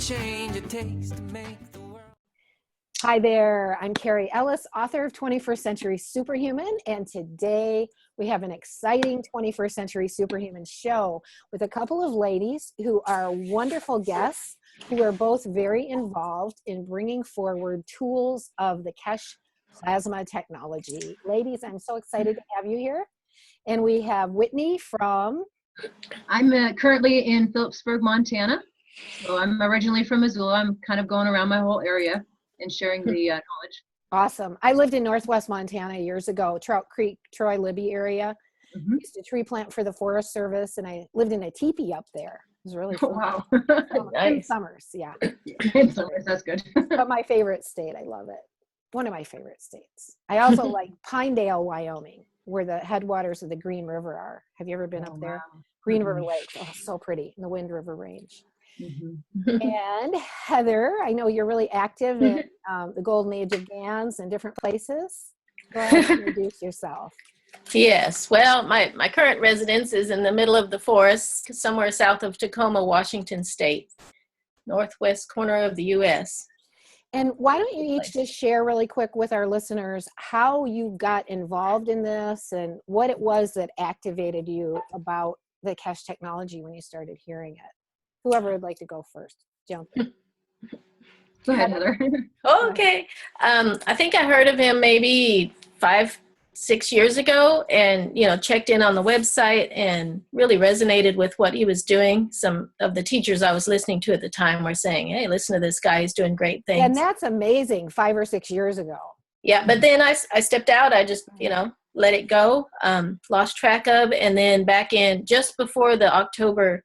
change it takes to make the world. Hi there, I'm Cary Ellis, author of 21st Century Superhuman, and today we have an exciting 21st Century Superhuman show with a couple of ladies who are wonderful guests who are both very involved in bringing forward tools of the Keshe plasma technology. Ladies, I'm so excited to have you here. And we have Whitney from... I'm currently in Phillipsburg, Montana. So I'm originally from Missoula. I'm kind of going around my whole area and sharing the knowledge. Awesome. I lived in Northwest Montana years ago, Trout Creek, Troy Libby area. Used to tree plant for the Forest Service, and I lived in a teepee up there. It was really fun. Wow. In summers, yeah. In summers, that's good. But my favorite state, I love it. One of my favorite states. I also like Pinedale, Wyoming, where the headwaters of the Green River are. Have you ever been up there? Wow. Green River Lake. Oh, so pretty. In the Wind River Range. Mm-hmm. And Heather, I know you're really active in the golden age of GANS and different places. Go ahead and introduce yourself. Yes, well, my current residence is in the middle of the forest, somewhere south of Tacoma, Washington State, northwest corner of the U.S. And why don't you each just share really quick with our listeners how you got involved in this and what it was that activated you about the Keshe technology when you started hearing it? Whoever would like to go first, jump in. Go ahead, Heather. Okay. I think I heard of him maybe 5-6 years ago and, checked in on the website and really resonated with what he was doing. Some of the teachers I was listening to at the time were saying, hey, listen to this guy, he's doing great things. And that's amazing, 5 or 6 years ago. Yeah, but then I stepped out. I just, let it go, lost track of, and then back in just before the October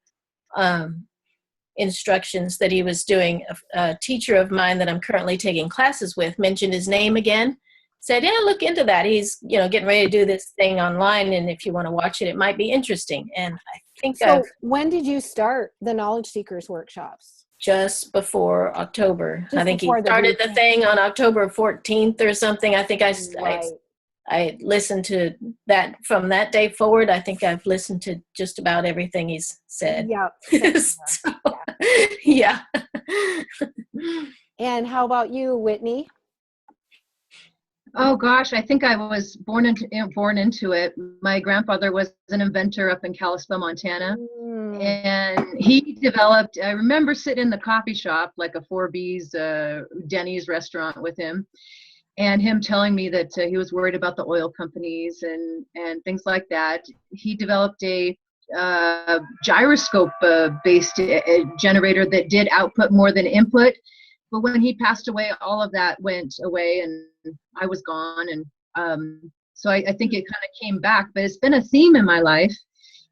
instructions that he was doing, a teacher of mine that I'm currently taking classes with mentioned his name again, said, yeah, look into that. He's, getting ready to do this thing online, and if you want to watch it, it might be interesting. And I think when did you start the Knowledge Seekers workshops? Just before October. Just I think he before started the thing on October 14th or something. I think I listened to that from that day forward. I think I've listened to just about everything he's said. Yeah. So, yeah. And how about you, Whitney? Oh gosh, I think I was born into it. My grandfather was an inventor up in Kalispell, Montana. And he developed, I remember sitting in the coffee shop, like a 4B's Denny's restaurant with him, and him telling me that he was worried about the oil companies and things like that. He developed a gyroscope based generator that did output more than input. But when he passed away, all of that went away and I was gone. And so I think it kind of came back, but it's been a theme in my life.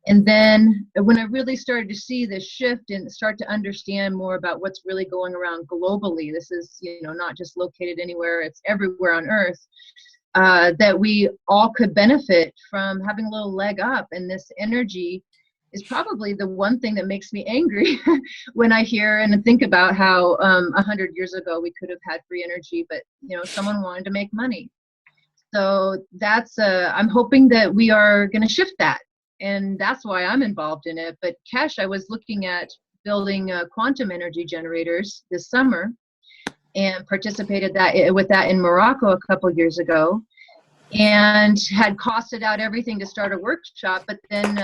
And then when I really started to see this shift and start to understand more about what's really going around globally, this is, not just located anywhere, it's everywhere on earth, that we all could benefit from having a little leg up. And this energy is probably the one thing that makes me angry when I hear and think about how 100 years ago we could have had free energy, but someone wanted to make money. So that's I'm hoping that we are going to shift that, and that's why I'm involved in it. But Keshe, I was looking at building quantum energy generators this summer, and participated with that in Morocco a couple of years ago, and had costed out everything to start a workshop, but then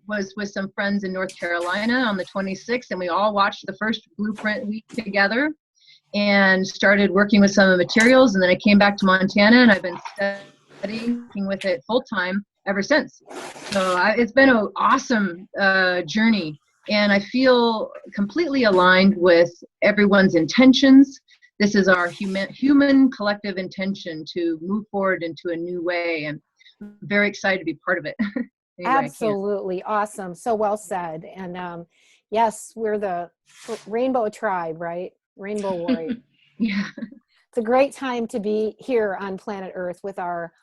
was with some friends in North Carolina on the 26th, and we all watched the first blueprint week together and started working with some of the materials. And then I came back to Montana, and I've been studying with it full time ever since. So it's been an awesome journey, and I feel completely aligned with everyone's intentions. This is our human collective intention to move forward into a new way, and I'm very excited to be part of it. Anyway, absolutely awesome. So well said. And yes, we're the rainbow tribe, right? Rainbow warrior. Yeah. It's a great time to be here on planet Earth with our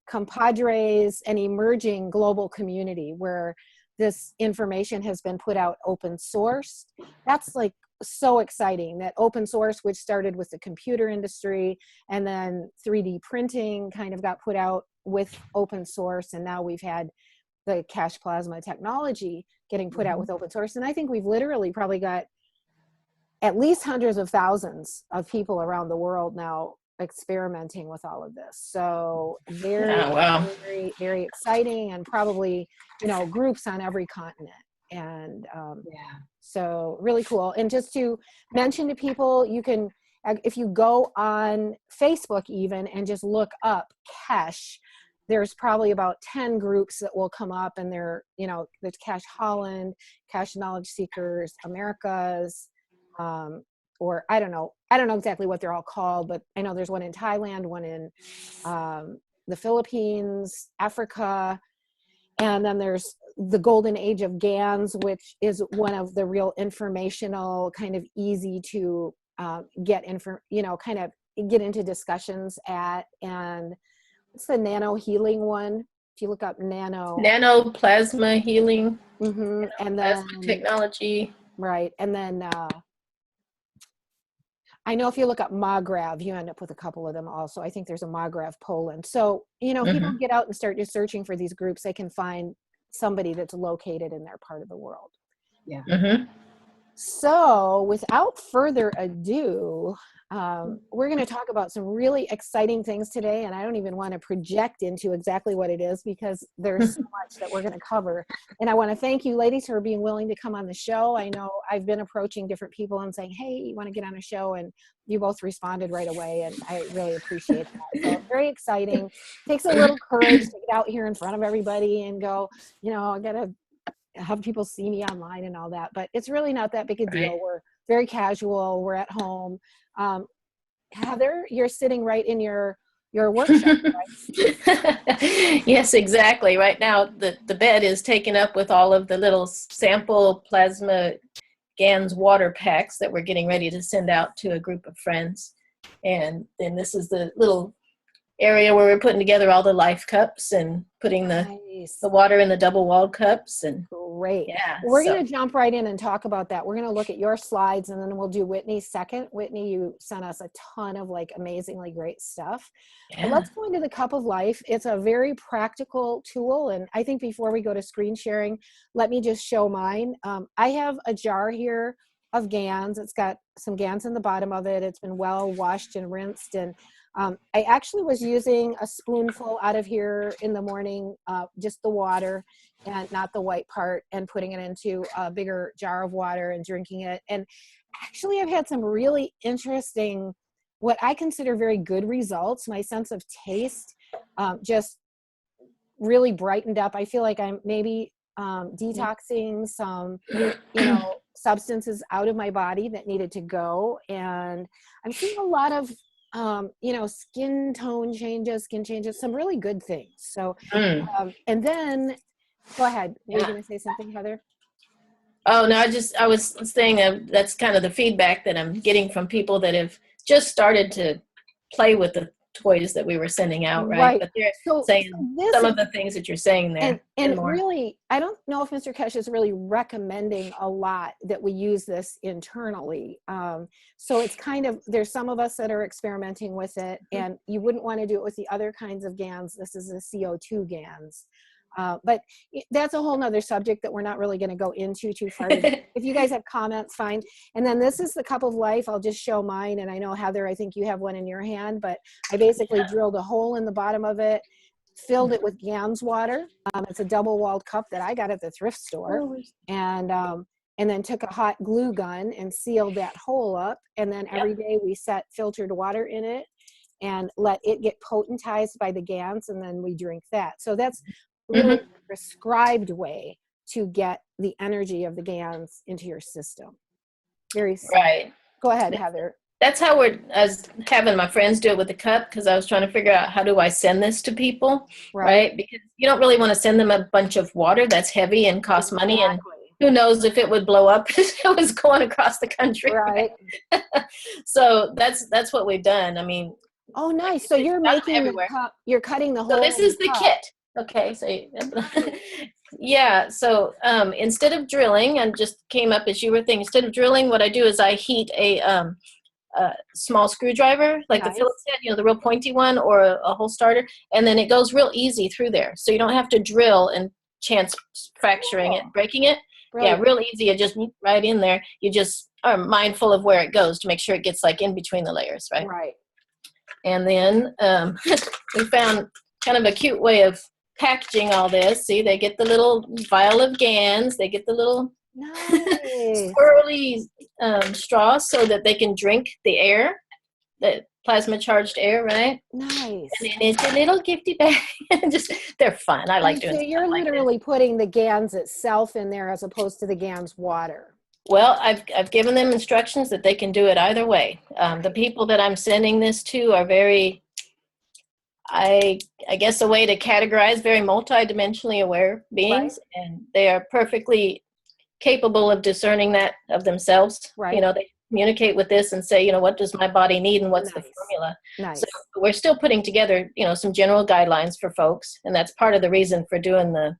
compadres and emerging global community where this information has been put out open source. That's like so exciting, that open source, which started with the computer industry, and then 3D printing kind of got put out with open source, and now we've had the Keshe plasma technology getting put out with open source. And I think we've literally probably got at least hundreds of thousands of people around the world now experimenting with all of this. So very, Oh, wow. very, very exciting, and probably, you know, groups on every continent. And so really cool. And just to mention to people, you can, if you go on Facebook even and just look up Keshe, there's probably about 10 groups that will come up, and they're, you know, there's Keshe Holland, Keshe Knowledge Seekers Americas, or I don't know exactly what they're all called, but I know there's one in Thailand, one in the Philippines, Africa, and then there's the Golden Age of GANS, which is one of the real informational, kind of easy to get into discussions at. And what's the nano healing one? If you look up Plasma healing, and then plasma technology, right? And then I know if you look up Magrav, you end up with a couple of them also. I think there's a Magrav Poland. So, you know, people get out and start just searching for these groups, they can find somebody that's located in their part of the world. Yeah. So without further ado, we're going to talk about some really exciting things today, and I don't even want to project into exactly what it is, because there's so much that we're going to cover. And I want to thank you ladies for being willing to come on the show. I know I've been approaching different people and saying, hey, you want to get on a show? And you both responded right away, and I really appreciate that. So very exciting. Takes a little courage to get out here in front of everybody and go, you know, I got to have people see me online and all that, but it's really not that big a deal. We're very casual. We're at home. Heather, you're sitting right in your workshop, right? Yes, exactly. Right now, the bed is taken up with all of the little sample plasma GANS water packs that we're getting ready to send out to a group of friends. And then this is the little area where we're putting together all the life cups and putting the water in the double walled cups. And great. Yeah, we're going to jump right in and talk about that. We're going to look at your slides, and then we'll do Whitney's second. Whitney, you sent us a ton of like amazingly great stuff. Yeah. But let's go into the Cup of Life. It's a very practical tool. And I think before we go to screen sharing, let me just show mine. I have a jar here of GANS. It's got some GANS in the bottom of it. It's been well washed and rinsed. And I actually was using a spoonful out of here in the morning, just the water and not the white part, and putting it into a bigger jar of water and drinking it. And actually I've had some really interesting, what I consider very good results. My sense of taste just really brightened up. I feel like I'm maybe detoxing some, you know, substances out of my body that needed to go. And I'm seeing a lot of you know, skin changes, some really good things. So, and then go ahead. Were you going to say something, Heather? Oh, no, I was saying that's kind of the feedback that I'm getting from people that have just started to play with the toys that we were sending out, right? But they're saying some of the things that you're saying there. And really, I don't know if Mr. Keshe is really recommending a lot that we use this internally. So it's kind of, there's some of us that are experimenting with it, and you wouldn't want to do it with the other kinds of GANS. This is a CO2 GANS. But that's a whole nother subject that we're not really going to go into too far. If you guys have comments, fine. And then this is the Cup of Life. I'll just show mine. And I know, Heather, I think you have one in your hand, but I basically drilled a hole in the bottom of it, filled it with GANS water. It's a double-walled cup that I got at the thrift store. And then took a hot glue gun and sealed that hole up. And then every day we set filtered water in it and let it get potentized by the GANS, and then we drink that. So that's really a prescribed way to get the energy of the GANS into your system. Very simple. Right. Go ahead, Heather. That's how I was having my friends do it with the cup, because I was trying to figure out, how do I send this to people, right? Because you don't really want to send them a bunch of water that's heavy and costs money, and who knows if it would blow up if it was going across the country. Right. So that's what we've done. I mean. Oh, nice. So you're making the cup, you're cutting the hole. So this is the kit. Okay, so yeah, so instead of drilling, and just came up as you were thinking, instead of drilling, what I do is I heat a small screwdriver, like the Phillips head, you know, the real pointy one, or a hole starter, and then it goes real easy through there. So you don't have to drill and chance fracturing it, breaking it. Brilliant. Yeah, real easy. You just right in there. You just are mindful of where it goes to make sure it gets like in between the layers, right? Right. And then we found kind of a cute way of packaging all this. See, they get the little vial of GANS, they get the little Nice. swirly straw so that they can drink the air, the plasma charged air, right? Nice. And then it's a little gifty bag. Just they're fun. I like doing So you're stuff like this. literally putting the GANS itself in there as opposed to the GANS water. Well, I've given them instructions that they can do it either way. The people that I'm sending this to are very, I guess a way to categorize, very multidimensionally aware beings, Right. and they are perfectly capable of discerning that of themselves. Right. You know, they communicate with this and say, you know, what does my body need and what's the Nice. formula? Nice. So we're still putting together, you know, some general guidelines for folks, and that's part of the reason for doing the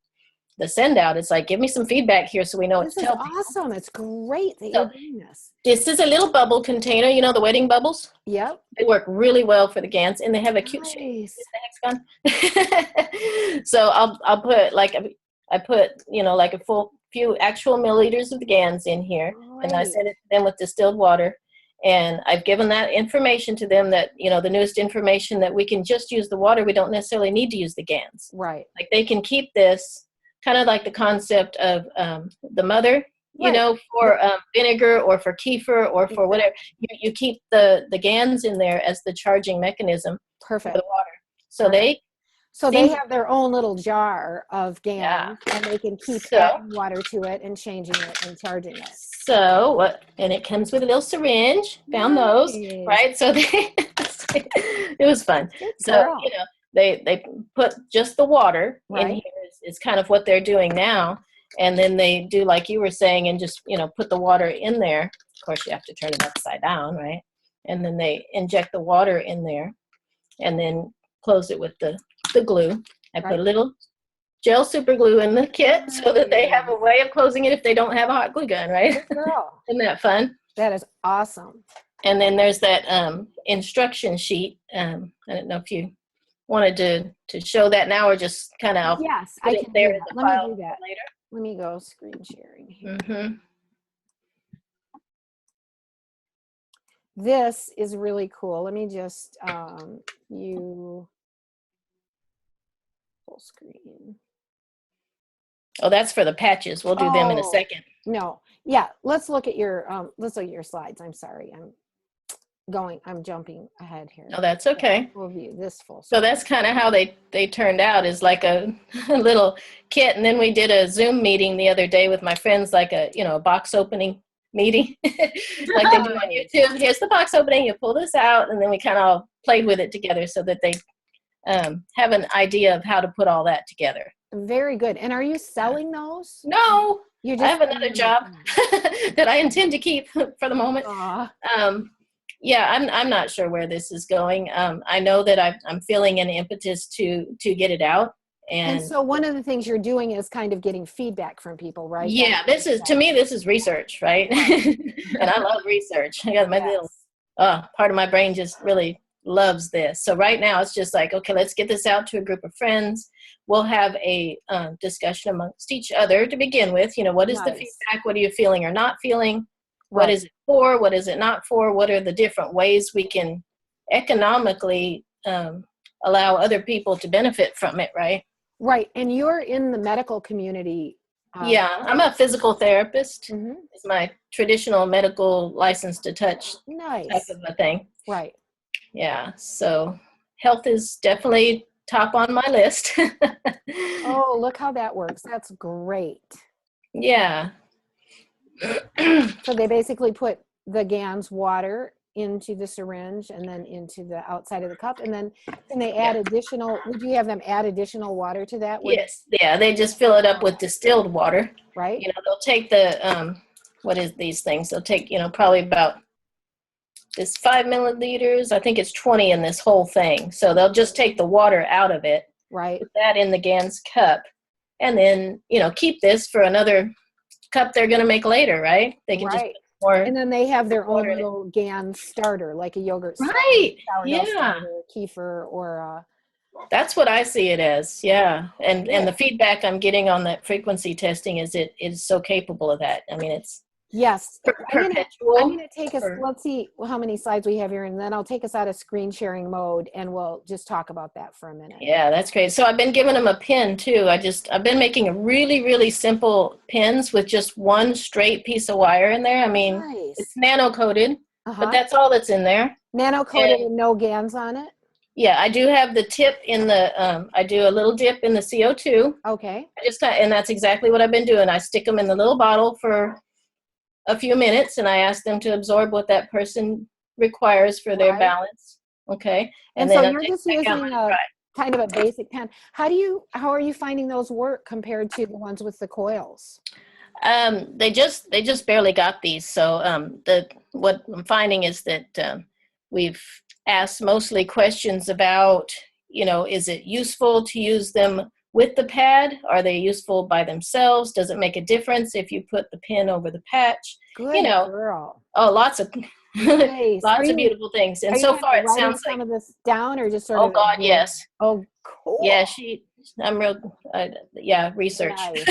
send out. It's like, give me some feedback here so we know what This to is tell people. awesome. It's great that So- you're doing this. This is a little bubble container, you know, the wedding bubbles. Yep. They work really well for the GANs, and they have a cute shape. Nice. Is the hex gone? So I'll put like I put, you know, like a full few actual milliliters of the GANs in here, and I Great. send it to them with distilled water. And I've given that information to them that, you know, the newest information that we can just use the water. We don't necessarily need to use the GANs. Right. Like they can keep this kind of like the concept of the mother, you Right. know, for vinegar or for kefir or for whatever. You keep the GANs in there as the charging mechanism for Perfect. the water. So they So they seems- have their own little jar of GANs, Yeah. and they can keep So- adding water to it and changing it and charging it. So what? And it comes with a little syringe. Found those, Nice. right? So they, it was fun. Good So girl. you know, they put just the water in Right. here. Is kind of what they're doing now, and then they do like you were saying, and just, you know, put the water in there. Of course, you have to turn it upside down, right? And then they inject the water in there, and then close it with the glue. I Right. put a little gel super glue in the kit so that they have a way of closing it if they don't have a hot glue gun, right? Good girl. Isn't that fun? That is awesome. And then there's that instruction sheet. I don't know if you wanted to show that now or just kind of Yes, put I it can there do in that. the Let me file do that. for later. Let me go screen sharing here. Mm-hmm. This is really cool. Let me just you full screen. Oh, that's for the patches. We'll do them in a Oh. second. No, yeah. Let's look at your slides. I'm sorry. I'm jumping ahead here. No, that's okay. We'll view this full. So that's kind of how they turned out, is like a little kit. And then we did a Zoom meeting the other day with my friends, like a, you know, a box opening meeting like they do on YouTube. Here's the box opening, you pull this out, and then we kind of played with it together so that they have an idea of how to put all that together. Very good. And are you selling those? No, You're I have putting another them job in. that I intend to keep for the moment. Aw. Yeah, I'm not sure where this is going. I know that I'm feeling an impetus to get it out. And so one of the things you're doing is kind of getting feedback from people, right? Yeah, That's this is, to me, this is research, right? And I love research. I got my little part of my brain just really loves this. So right now it's just like, okay, let's get this out to a group of friends. We'll have a discussion amongst each other to begin with. You know, what is the Nice. feedback? What are you feeling or not feeling? Right. What is it for? What is it not for? What are the different ways we can economically allow other people to benefit from it, right? Right. And you're in the medical community. Yeah, I'm a physical therapist. Mhm. It's my traditional medical license to touch type Nice. of a thing. Right. Yeah, so health is definitely top on my list. Oh, look how that works. That's great. Yeah. So they basically put the GANS water into the syringe and then into the outside of the cup, and then can they add additional, would you have them add additional water to that? Yes, yeah, they just fill it up with distilled water. Right? You know, they'll take the, what is these things? They'll take, you know, probably about this 5 milliliters. I think it's 20 in this whole thing. So they'll just take the water out of it, Right. put that in the GANS cup, and then, you know, keep this for another cup they're going to make later, right? They can just Right. put more. And then they have their own water in it. little GANS starter, like a yogurt starter, Right. sourdough Yeah. starter, kefir, or That's what I see it as. Yeah. And the feedback I'm getting on that frequency testing is it is so capable of that. I mean, it's Yes. I'm perpetual. gonna take us, or- let's see how many slides we have here, and then I'll take us out of screen sharing mode and we'll just talk about that for a minute. Yeah, that's great. So I've been giving them a pin too. I've been making a really, really simple pins with just one straight piece of wire in there. I mean, Nice. it's nano coated, Uh-huh. but that's all that's in there. Nano coated And- and no GANS on it? Yeah, I do have the tip in the, I do a little dip in the CO2. Okay. And that's exactly what I've been doing. I stick them in the little bottle for a few minutes and I ask them to absorb what that person requires for their Right. balance. Okay. And then so I'll you're take just it back out and using let it dry. kind of a basic pen. How are you finding those work compared to the ones with the coils? They just barely got these. So what I'm finding is that we've asked mostly questions about, is it useful to use them with the pad? Are they useful by themselves? Does it make a difference if you put the pin over the patch? Good girl. Oh, lots of Nice. lots of beautiful things. And Are you so kind far of it writing sounds some like, of this down or just sort oh of? God, yes. Oh, cool. Yeah, I'm real, research. Nice.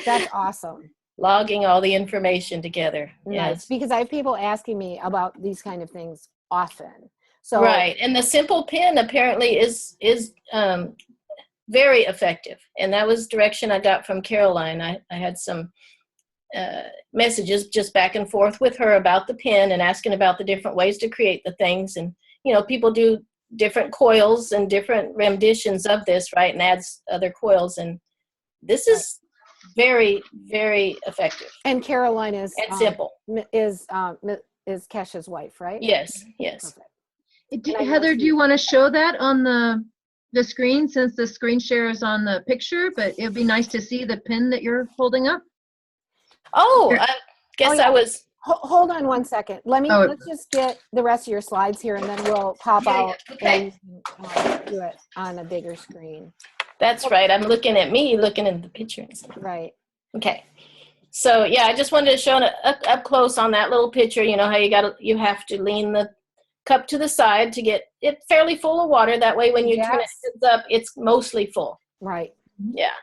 That's awesome. Logging all the information together. Nice. Yes. Because I have people asking me about these kind of things often. So Right. And the simple pin apparently is very effective. And that was direction I got from Caroline. I had some messages just back and forth with her about the pin and asking about the different ways to create the things. And, people do different coils and different renditions of this, right? And adds other coils. And this is very, very effective. And Caroline is and simple. Is Keshe's wife, right? Yes. Yes. Perfect. Heather, do you want to show that on the screen, since the screen share is on the picture? But it'd be nice to see the pin that you're holding up. Oh, I guess yeah. I was. Hold on one second. Let's just get the rest of your slides here, and then we'll pop out okay. and do it on a bigger screen. That's right. I'm looking at me, looking at the picture. Right. Okay. So yeah, I just wanted to show it up close on that little picture. You know how you have to lean the cup to the side to get it fairly full of water. That way, when you turn it up, it's mostly full. Right. Yeah.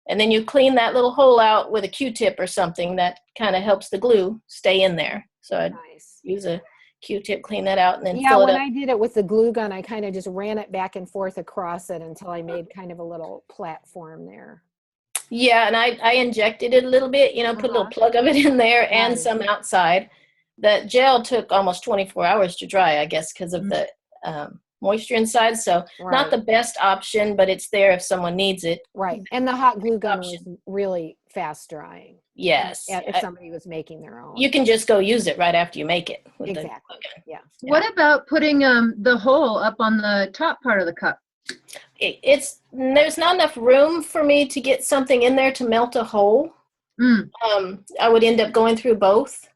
And then you clean that little hole out with a Q-tip or something that kind of helps the glue stay in there. So I'd use a Q-tip, clean that out, and then fill it up. When I did it with the glue gun, I kind of just ran it back and forth across it until I made kind of a little platform there. Yeah, and I injected it a little bit, put a little plug of it in there and some outside. That gel took almost 24 hours to dry, I guess, because of the moisture inside. So not the best option, but it's there if someone needs it. Right. And the hot glue gun was really fast drying. Yes. If somebody was making their own. You can just go use it right after you make it. Exactly. Yeah. What about putting the hole up on the top part of the cup? There's not enough room for me to get something in there to melt a hole. I would end up going through both.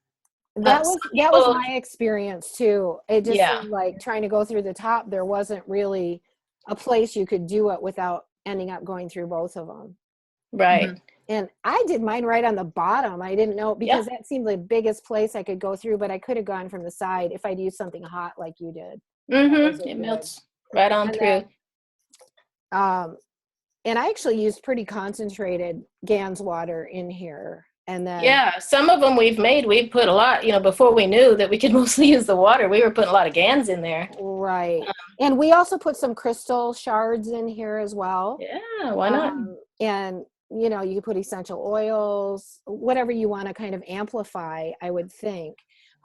That was my experience too. It just seemed like trying to go through the top, there wasn't really a place you could do it without ending up going through both of them. Right. Mm-hmm. And I did mine right on the bottom. I didn't know, because that seemed the biggest place I could go through, but I could have gone from the side if I'd used something hot like you did. It melts right on through. And I actually used pretty concentrated GANS water in here. And then some of them we've put a lot, before we knew that we could mostly use the water, we were putting a lot of GANS in there. Right. And we also put some crystal shards in here as well. Yeah, why not? And you could put essential oils, whatever you want to kind of amplify, I would think.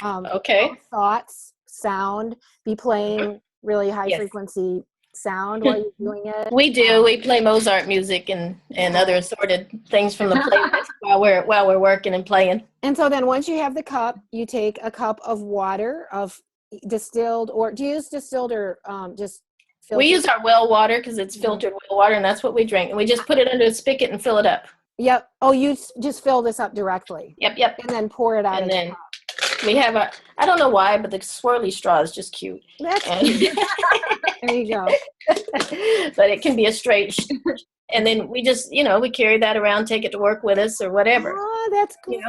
Thoughts, sound, be playing really high frequency sound while you're doing it. We do. We play Mozart music and other assorted things from the playlist while we're working and playing. And so then once you have the cup, you take a cup of water, of distilled, or do you use distilled or just filtered? We use our well water because it's filtered well water, and that's what we drink. And we just put it under a spigot and fill it up. Yep. Oh, you just fill this up directly. Yep. And then pour it out. And then we have I don't know why, but the swirly straw is just cute. There you go. But it can be a straight, and then we just, we carry that around, take it to work with us or whatever. Oh, that's cool.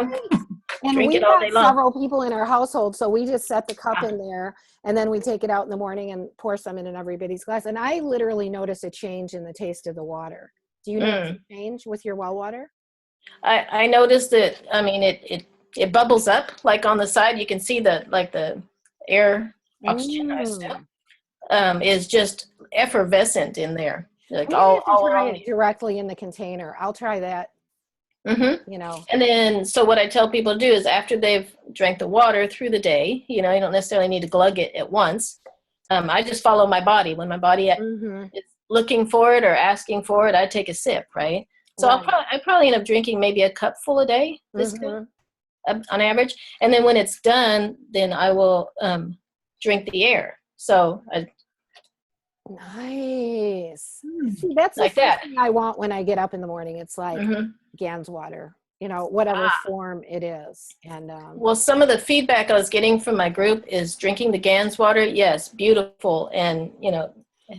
And drink we it all day got long. several people in our household, so we just set the cup in there, and then we take it out in the morning and pour some in everybody's glass. And I literally notice a change in the taste of the water. Do you notice a change with your well water? I noticed that. I mean, it it bubbles up, like on the side, you can see the air oxygen is just effervescent in there, like I'm gonna have to all try around it you. directly in the container. I'll try that. Mm-hmm. You know. And then, so what I tell people to do is after they've drank the water through the day, you don't necessarily need to glug it at once. I just follow my body. When my body is looking for it or asking for it, I take a sip, right? So I probably end up drinking maybe a cup full a day, on average. And then when it's done, then I will drink the air. So nice. See, that's like the first that. thing I want when I get up in the morning. It's like GANS water, whatever form it is. And well, some of the feedback I was getting from my group is drinking the GANS water. Yes, beautiful, and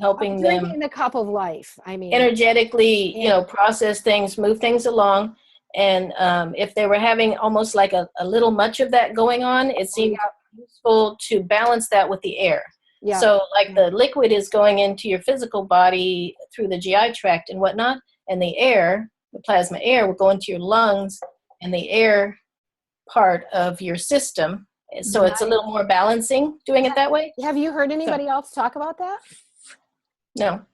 helping them drinking the cup of life. I mean, energetically, process things, move things along. And if they were having almost like a little much of that going on, it seemed useful to balance that with the air. Yeah. So like the liquid is going into your physical body through the GI tract and whatnot, and the air, the plasma air, will go into your lungs and the air part of your system. So it's a little more balancing doing it that way. Have you heard anybody else talk about that? No.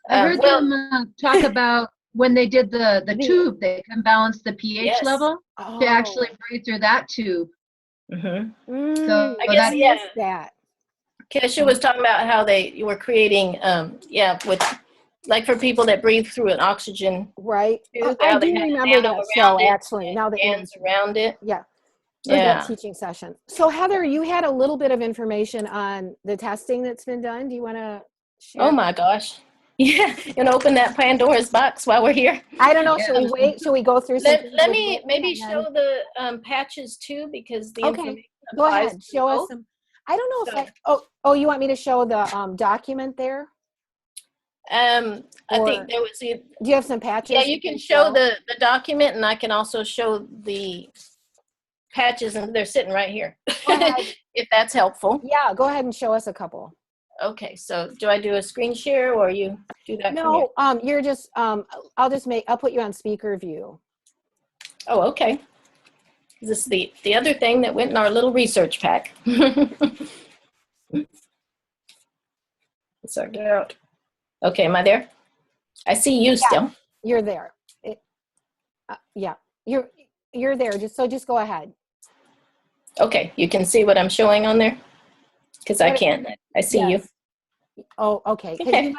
I heard them talk about when they did the tube, they can balance the pH level to actually breathe through that tube. So I guess, that. Keshe was talking about how they were creating, with like for people that breathe through an oxygen. Right. Tube, I do remember that show actually. Now that GANS around it. Yeah. That teaching session. So Heather, you had a little bit of information on the testing that's been done. Do you want to share? Oh my gosh. Yeah, and open that Pandora's box while we're here. I don't know. Should we wait? Should we go through some? Let me maybe show the patches too, because the information go ahead. Show us some. I don't know if you want me to show the document there? I think there was. Do you have some patches? Yeah, you can show the document, and I can also show the patches, and they're sitting right here. If that's helpful. Yeah, go ahead and show us a couple. Okay, so do I do a screen share or you do that? No, you're just I'll put you on speaker view. Oh, okay. This is the other thing that went in our little research pack. Let's get out. Okay, am I there? I see you still. You're there. You're there. Just go ahead. Okay, you can see what I'm showing on there? Because I can't. I see you. Oh, okay. Because you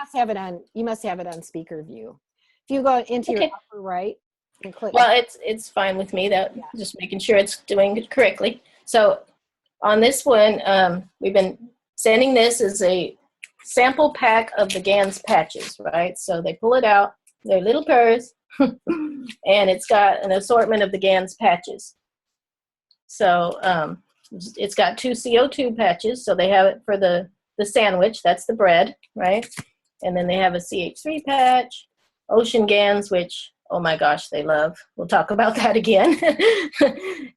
must have it on speaker view. If you go into your upper right and click. Well, it's fine with me. Just making sure it's doing it correctly. So on this one, we've been sending this as a sample pack of the GANS patches, right? So they pull it out. They're little purrs, and it's got an assortment of the GANS patches. So it's got 2 CO2 patches, so they have it for the sandwich, that's the bread, right? And then they have a CH3 patch, ocean GANS, which, oh my gosh, they love. We'll talk about that again.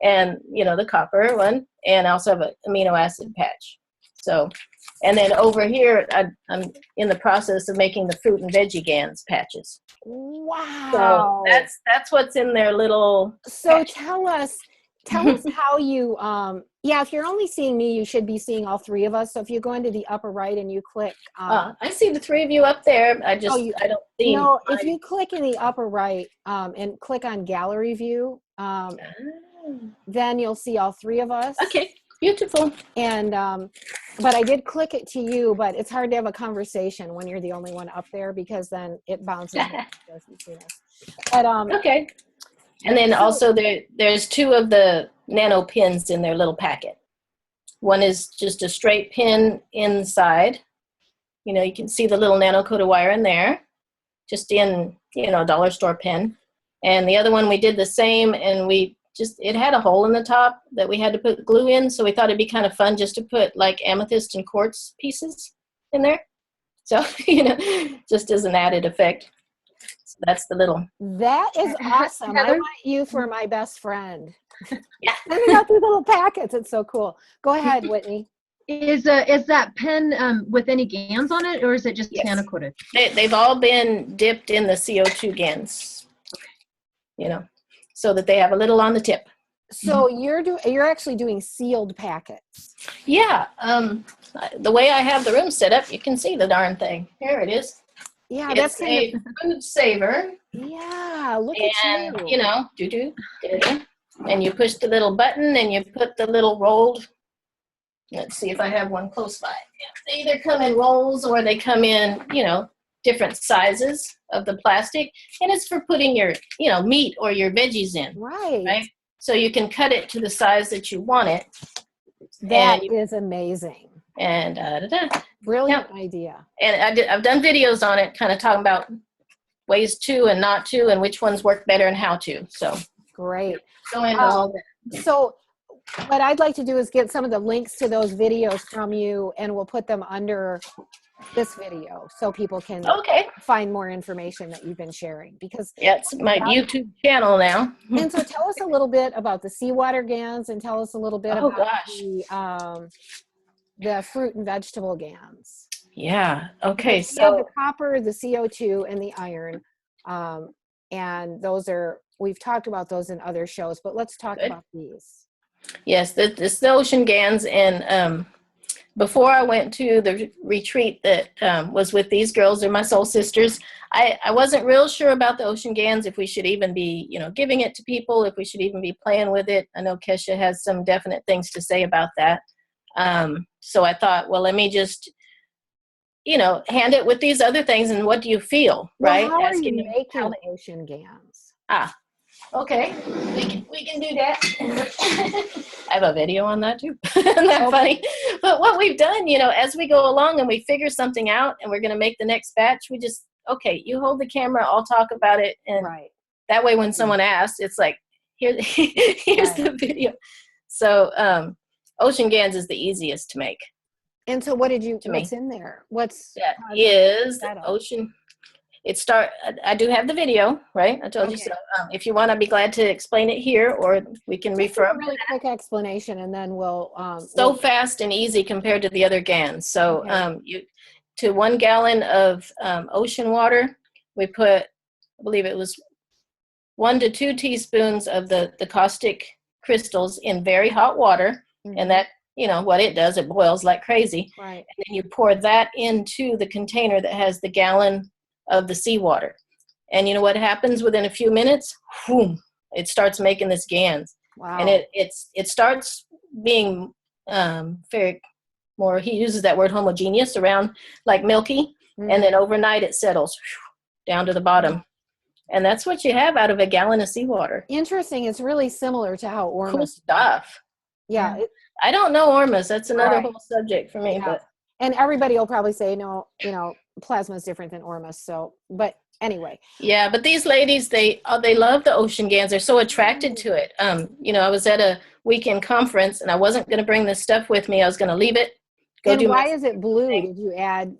And, the copper one, and I also have an amino acid patch. So, and then over here, I'm in the process of making the fruit and veggie GANS patches. Wow. So that's what's in their little patch. Tell us how you, if you're only seeing me, you should be seeing all 3 of us. So if you go into the upper right and you click. I see the 3 of you up there. I don't see. No, if you click in the upper right and click on gallery view, then you'll see all 3 of us. Okay, beautiful. And, but I did click it to you, but it's hard to have a conversation when you're the only one up there because then it bounces back between us. But, okay. And then also there's 2 of the nano pins in their little packet. One is just a straight pin inside. You can see the little nano coated wire in there, just in, a dollar store pin. And the other one we did the same, and it had a hole in the top that we had to put glue in. So we thought it'd be kind of fun just to put like amethyst and quartz pieces in there. So, just as an added effect. So that's the little. That is awesome. I want you for my best friend. Yeah. Sending out these little packets. It's so cool. Go ahead, Whitney. Is that pen with any GANS on it, or is it just nano coated? They've all been dipped in the CO2 GANS. So that they have a little on the tip. So you're actually doing sealed packets. Yeah. The way I have the room set up, you can see the darn thing. Here it is. Yeah, It's that's kind a food saver. yeah, look And, at you know, and you push the little button and you put the little rolled. Let's see if I have one close by. Yeah, they either come in rolls or they come in, you know, different sizes of the plastic. And it's for putting your, you know, meat or your veggies in. Right. So you can cut it to the size that you want it. That is amazing. And Brilliant idea. And I've done videos on it, kind of talking about ways to and not to, and which ones work better and how to. So great. Go into all that. So what I'd like to do is get some of the links to those videos from you, and we'll put them under this video so people can find more information that you've been sharing. Because it's my YouTube channel now. And so tell us a little bit about the seawater GANS, and tell us a little bit about the fruit and vegetable GANS. Yeah. Okay. Because you have the copper, the CO2, and the iron. And those are, we've talked about those in other shows, but let's talk about these. Yes, this is the ocean GANS. And before I went to the retreat that was with these girls, they're my soul sisters, I wasn't real sure about the ocean GANS, if we should even be, you know, giving it to people, if we should even be playing with it. I know Keshe has some definite things to say about that. So I thought, well, let me just, you know, hand it with these other things, and what do you feel, right? How are you making the ocean GANS? Okay, we can do that. I have a video on that too. Isn't that funny? But what we've done, you know, as we go along and we figure something out and we're going to make the next batch, we just, okay, you hold the camera, I'll talk about it. And that way when someone asks, it's like, here's the video. So ocean GANS is the easiest to make. And so what's in there? That is the ocean. I do have the video, right? I told you so. If you want, I'd be glad to explain it here, or we can refer a really quick explanation, and then we'll fast and easy compared to the other GANs. So to 1 gallon of ocean water, we put, I believe it was 1 to 2 teaspoons of the caustic crystals in very hot water, and that, you know what it does, it boils like crazy. Right. And then you pour that into the container that has the gallon of the seawater. And you know what happens within a few minutes? Boom, it starts making this GANS. Wow. And it starts being very more, he uses that word, homogeneous, around like milky, and then overnight it settles down to the bottom. And that's what you have out of a gallon of seawater. Interesting. It's really similar to how Ormus. Cool stuff. Yeah. I don't know Ormus. That's another whole subject for me. But and everybody will probably say, no, you know, plasma is different than Ormus. So, but anyway. Yeah, but these ladies, they love the ocean GANS. They're so attracted to it. You know, I was at a weekend conference and I wasn't going to bring this stuff with me. I was going to leave it. Why is it blue? Did you add?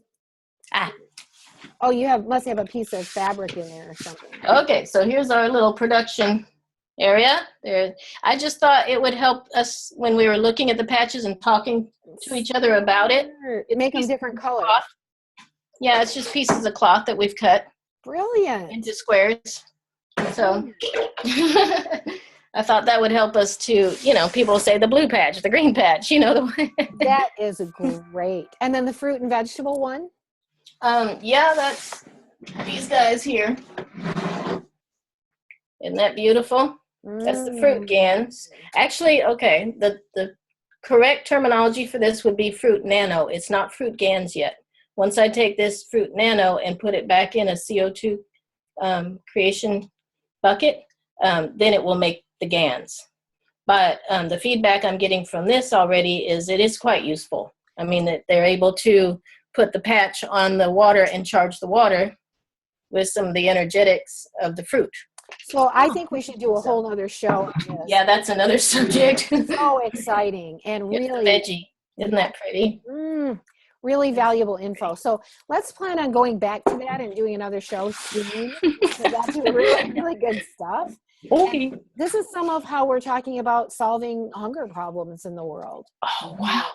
Oh, you must have a piece of fabric in there or something. Okay, so here's our little production area there. I just thought it would help us when we were looking at the patches and talking to each other about it. Make them different colors. Yeah, it's just pieces of cloth that we've cut. Brilliant. Into squares. So I thought that would help us to, you know, people say the blue patch, the green patch, you know. That is great. And then the fruit and vegetable one? Yeah, that's these guys here. Isn't that beautiful? That's the fruit GANS. Actually, okay, the correct terminology for this would be fruit nano. It's not fruit GANS yet. Once I take this fruit nano and put it back in a CO2 creation bucket, then it will make the GANS. But the feedback I'm getting from this already is it is quite useful. I mean, that they're able to put the patch on the water and charge the water with some of the energetics of the fruit. So I think we should do a whole other show on this. Yeah, that's another subject. So exciting and really veggie. Isn't that pretty? Really valuable info. So let's plan on going back to that and doing another show soon. That's really, really good stuff. Okay. And this is some of how we're talking about solving hunger problems in the world. Oh, wow.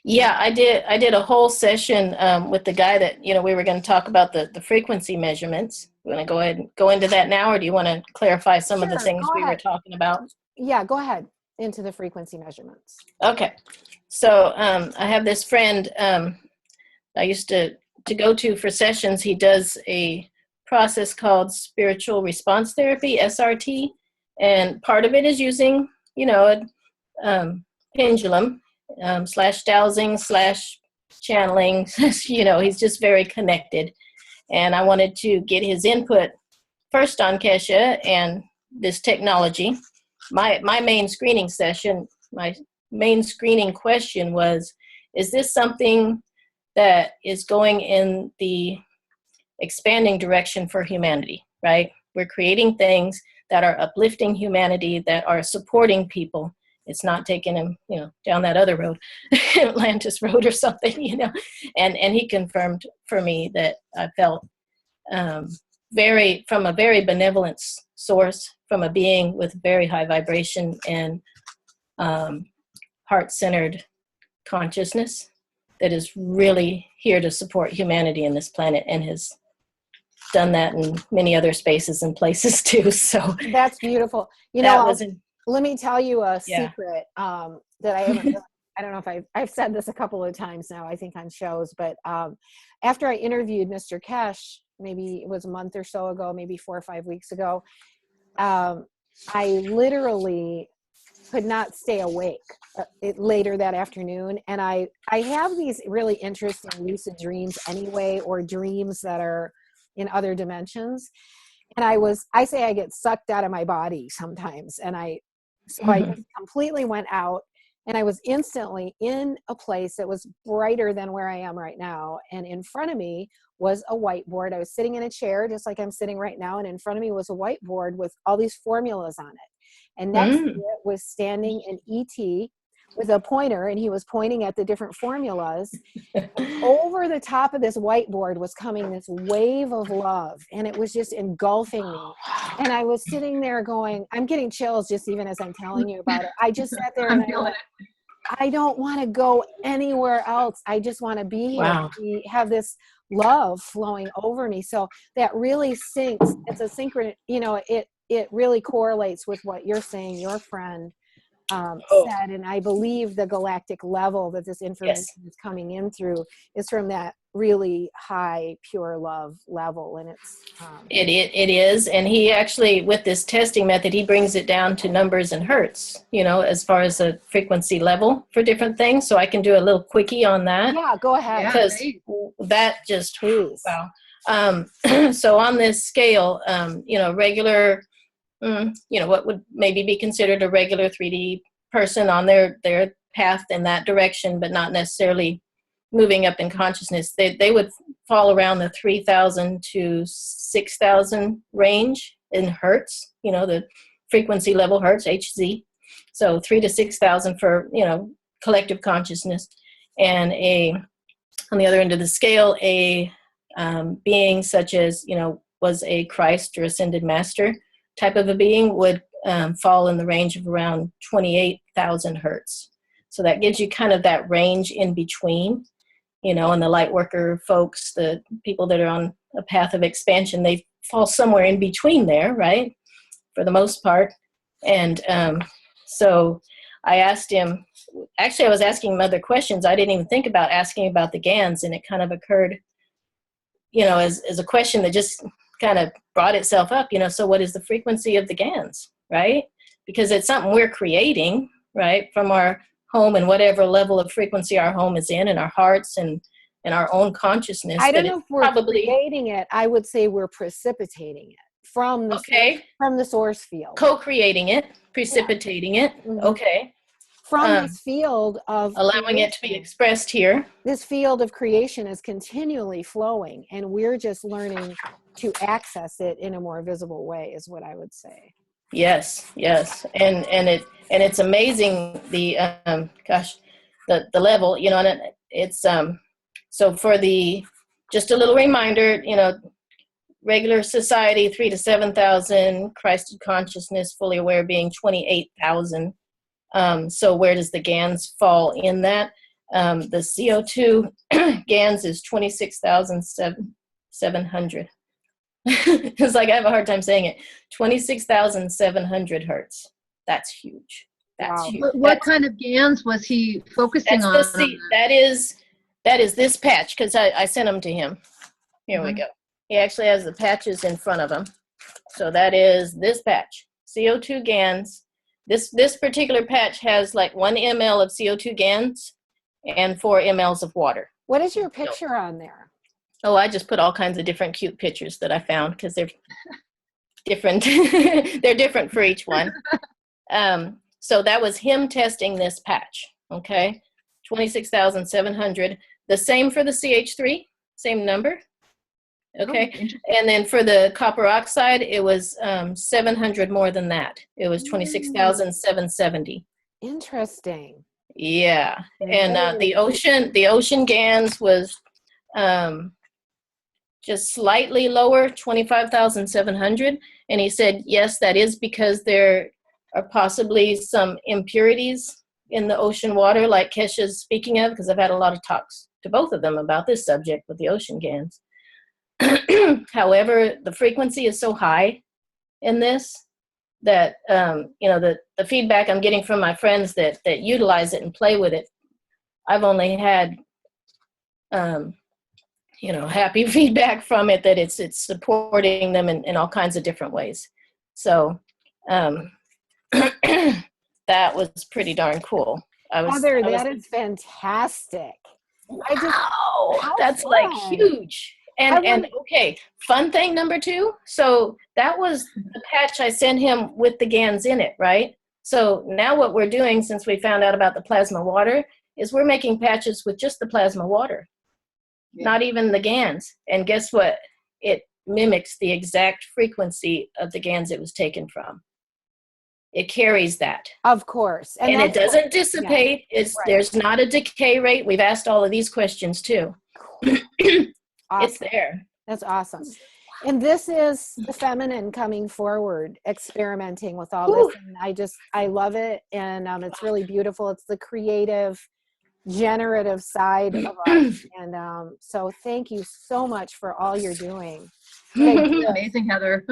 Yeah, I did a whole session with the guy that, you know, we were going to talk about the frequency measurements. You want to go ahead and go into that now, or do you want to clarify some of the things we were talking about? Yeah, go ahead. into the frequency measurements. Okay. So I have this friend I used to go to for sessions. He does a process called spiritual response therapy, SRT. And part of it is using, a pendulum slash dowsing slash channeling. He's just very connected. And I wanted to get his input first on Keshe and this technology. My main screening session, my main screening question was, is this something that is going in the expanding direction for humanity, right? We're creating things that are uplifting humanity, that are supporting people. It's not taking them, down that other road, Atlantis Road or something, And he confirmed for me that I felt from a very benevolent source, from a being with very high vibration and heart-centered consciousness that is really here to support humanity in this planet, and has done that in many other spaces and places too. So that's beautiful. Let me tell you a secret that I haven't. I don't know if I've said this a couple of times now, I think on shows, but after I interviewed Mr. Keshe, maybe it was a month or so ago, maybe 4 or 5 weeks ago, I literally could not stay awake later that afternoon. And I have these really interesting lucid dreams anyway, or dreams that are in other dimensions. And I say I get sucked out of my body sometimes. And I just completely went out, and I was instantly in a place that was brighter than where I am right now. And in front of me was a whiteboard. I was sitting in a chair, just like I'm sitting right now. And in front of me was a whiteboard with all these formulas on it. And next to it was standing an ET with a pointer, and he was pointing at the different formulas. Over the top of this whiteboard was coming this wave of love, and it was just engulfing me. And I was sitting there going, I'm getting chills just even as I'm telling you about it. I just sat there and I don't want to go anywhere else. I just want to be here. Wow. We have this love flowing over me. So that really syncs. It's a synchron, it really correlates with what you're saying, your friend said. And I believe the galactic level that this information is coming in through is from that really high, pure love level. And it's it is. And he actually, with this testing method, he brings it down to numbers and hertz, as far as a frequency level for different things. So I can do a little quickie on that. Yeah, go ahead. Because that just, wow. So on this scale, regular, what would maybe be considered a regular 3D person on their path in that direction, but not necessarily moving up in consciousness, they would fall around the 3,000 to 6,000 range in hertz, the frequency level hertz, HZ. So 3,000 to 6,000 for, collective consciousness. And on the other end of the scale, a being such as, was a Christ or ascended master type of a being would fall in the range of around 28,000 hertz. So that gives you kind of that range in between, and the light worker folks, the people that are on a path of expansion, they fall somewhere in between there, right? For the most part. And so I asked him, actually I was asking him other questions. I didn't even think about asking about the GANS, and it kind of occurred, as a question that just kind of brought itself up, so what is the frequency of the GANS, right? Because it's something we're creating, right, from our home and whatever level of frequency our home is in, and our hearts and our own consciousness. I don't know if we're creating it. I would say we're precipitating it from the source field. Co-creating it, precipitating it. Mm-hmm. Okay. From this field of allowing creation, it to be expressed here. This field of creation is continually flowing, and we're just learning to access it in a more visible way, is what I would say. Yes, and it's amazing the the level, and it's so for the, just a little reminder, regular society 3,000 to 7,000, Christed consciousness, fully aware being 28,000. So where does the GANS fall in that? The CO2 GANS is 26,700. It's like I have a hard time saying it. 26,700 hertz. That's huge. That's Wow. huge. What kind of GANs was he focusing on? That is this patch, because I sent them to him. Here we go. He actually has the patches in front of him. So that is this patch, CO2 GANs. This particular patch has like 1 ml of CO2 GANs and 4 mLs of water. What is your picture on there? Oh, I just put all kinds of different cute pictures that I found because they're different. They're different for each one. So that was him testing this patch, okay? 26,700. The same for the CH3, same number, okay? Oh, and then for the copper oxide, it was 700 more than that. It was 26,770. Interesting. Yeah, and the ocean GANs was just slightly lower, 25,700. And he said, yes, that is because there are possibly some impurities in the ocean water, like Keshe's speaking of, because I've had a lot of talks to both of them about this subject with the ocean GANs. However, the frequency is so high in this that, the feedback I'm getting from my friends that utilize it and play with it, I've only had, happy feedback from it, that it's supporting them in all kinds of different ways. So that was pretty darn cool. Heather, that is fantastic. Wow, that's like huge. And okay, fun thing number 2. So that was the patch I sent him with the GANs in it, right? So now what we're doing, since we found out about the plasma water, is we're making patches with just the plasma water, not even the GANs. And guess what? It mimics the exact frequency of the GANs it was taken from. It carries that. Of course. And it doesn't dissipate. There's not a decay rate. We've asked all of these questions too. Awesome. It's there. That's awesome. And this is the feminine coming forward, experimenting with all this. And I love it. And it's really beautiful. It's the creative, generative side of us. And so thank you so much for all you're doing. Amazing, Heather.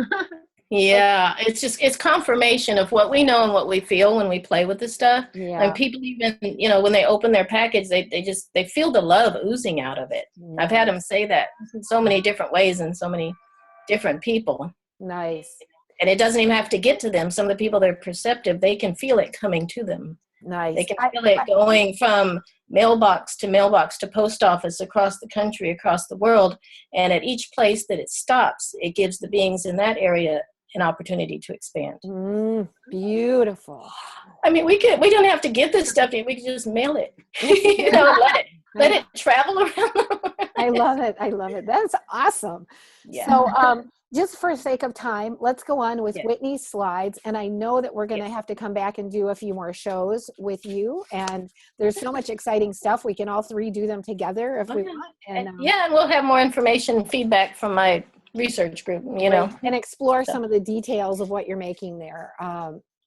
Yeah, it's confirmation of what we know and what we feel when we play with this stuff. Yeah. And people even, when they open their package, they feel the love oozing out of it. Yeah. I've had them say that in so many different ways and so many different people. Nice. And it doesn't even have to get to them. Some of the people that are perceptive, they can feel it coming to them. Nice. They can feel it going from mailbox to post office across the country, across the world. And at each place that it stops, it gives the beings in that area an opportunity to expand. Beautiful. I mean, we don't have to give this stuff to you. We can just mail it. Let it travel around the world. I love it. I love it. That's awesome. Yeah. So just for sake of time, let's go on with Whitney's slides. And I know that we're going to have to come back and do a few more shows with you. And there's so much exciting stuff. We can all 3 do them together if we want. And we'll have more information and feedback from my research group, and explore some of the details of what you're making there,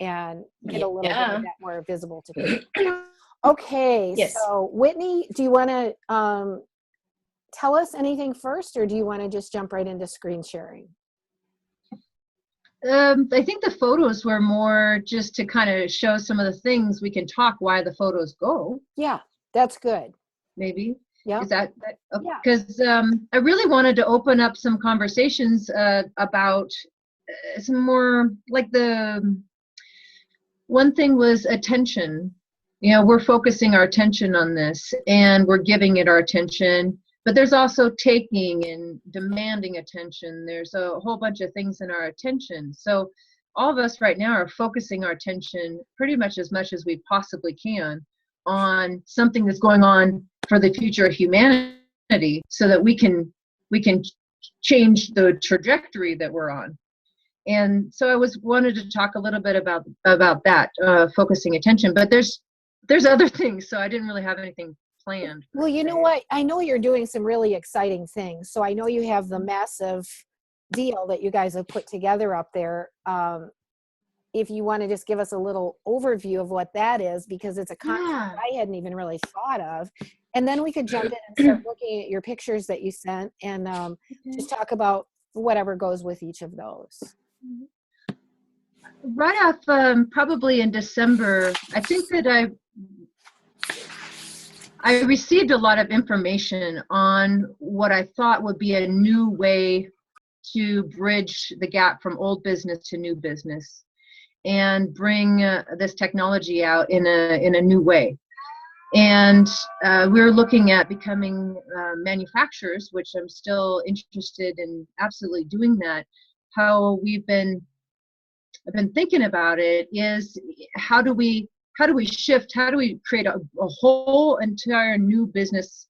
and get a little bit of that more visible to people. Okay. Yes. So Whitney, do you want to tell us anything first, or do you want to just jump right into screen sharing? I think the photos were more just to kind of show some of the things we can talk why the photos go. Yeah, that's good. Maybe. Yeah. Is that okay? Because I really wanted to open up some conversations about some more, like the one thing was attention. We're focusing our attention on this and we're giving it our attention, but there's also taking and demanding attention. There's a whole bunch of things in our attention. So all of us right now are focusing our attention pretty much as we possibly can on something that's going on for the future of humanity, so that we can change the trajectory that we're on. And so I wanted to talk a little bit about that, focusing attention, but there's other things, so I didn't really have anything planned. Well, you know what? I know you're doing some really exciting things. So I know you have the massive deal that you guys have put together up there. If you want to just give us a little overview of what that is, because it's a concept I hadn't even really thought of. And then we could jump in and start looking at your pictures that you sent and just talk about whatever goes with each of those. Right off, probably in December, I think that I received a lot of information on what I thought would be a new way to bridge the gap from old business to new business and bring this technology out in a new way. And we're looking at becoming manufacturers, which I'm still interested in absolutely doing that. How I've been thinking about it is how do we shift, how do we create a whole entire new business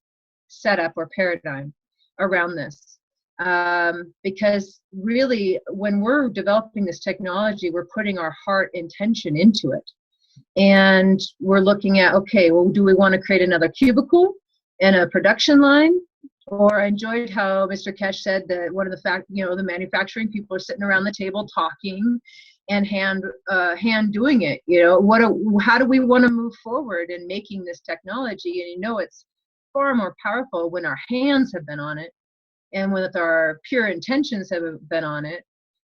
setup or paradigm around this? Because really, when we're developing this technology, we're putting our heart intention into it. And we're looking at, okay, well, do we want to create another cubicle and a production line? Or I enjoyed how Mr. Keshe said that one of the manufacturing people are sitting around the table talking and hand doing it. How do we want to move forward in making this technology? And it's far more powerful when our hands have been on it and with our pure intentions have been on it.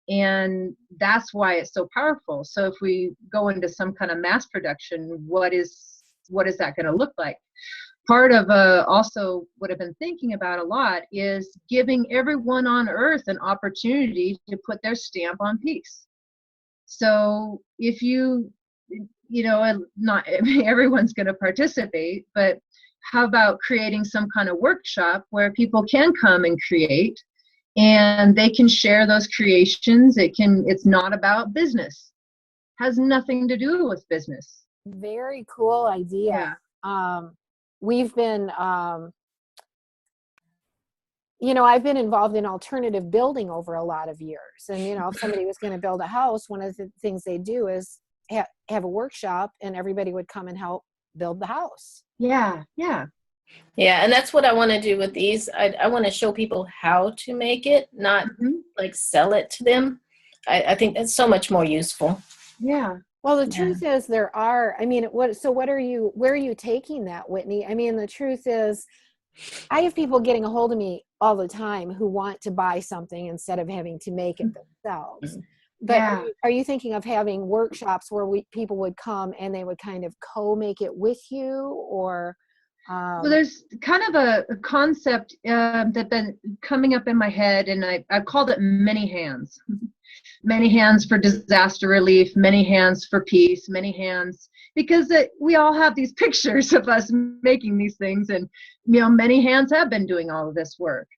And that's why it's so powerful. So if we go into some kind of mass production, what is that going to look like? Part of also what I've been thinking about a lot is giving everyone on earth an opportunity to put their stamp on peace. So if not everyone's going to participate, but how about creating some kind of workshop where people can come and create and they can share those creations? It's not about business. Has nothing to do with business. Very cool idea. Yeah. We've been, I've been involved in alternative building over a lot of years. And, if somebody was going to build a house, one of the things they do is have a workshop and everybody would come and help build the house. Yeah. Yeah. Yeah, and that's what I want to do with these. I want to show people how to make it, not like sell it to them. I think that's so much more useful. Yeah. Well, the truth is where are you taking that, Whitney? I mean, the truth is I have people getting a hold of me all the time who want to buy something instead of having to make it themselves. But are you thinking of having workshops where people would come and they would kind of co-make it with you, or? Well, there's kind of a concept that's been coming up in my head, and I've called it many hands. Many hands for disaster relief, many hands for peace, many hands, because we all have these pictures of us making these things, and many hands have been doing all of this work.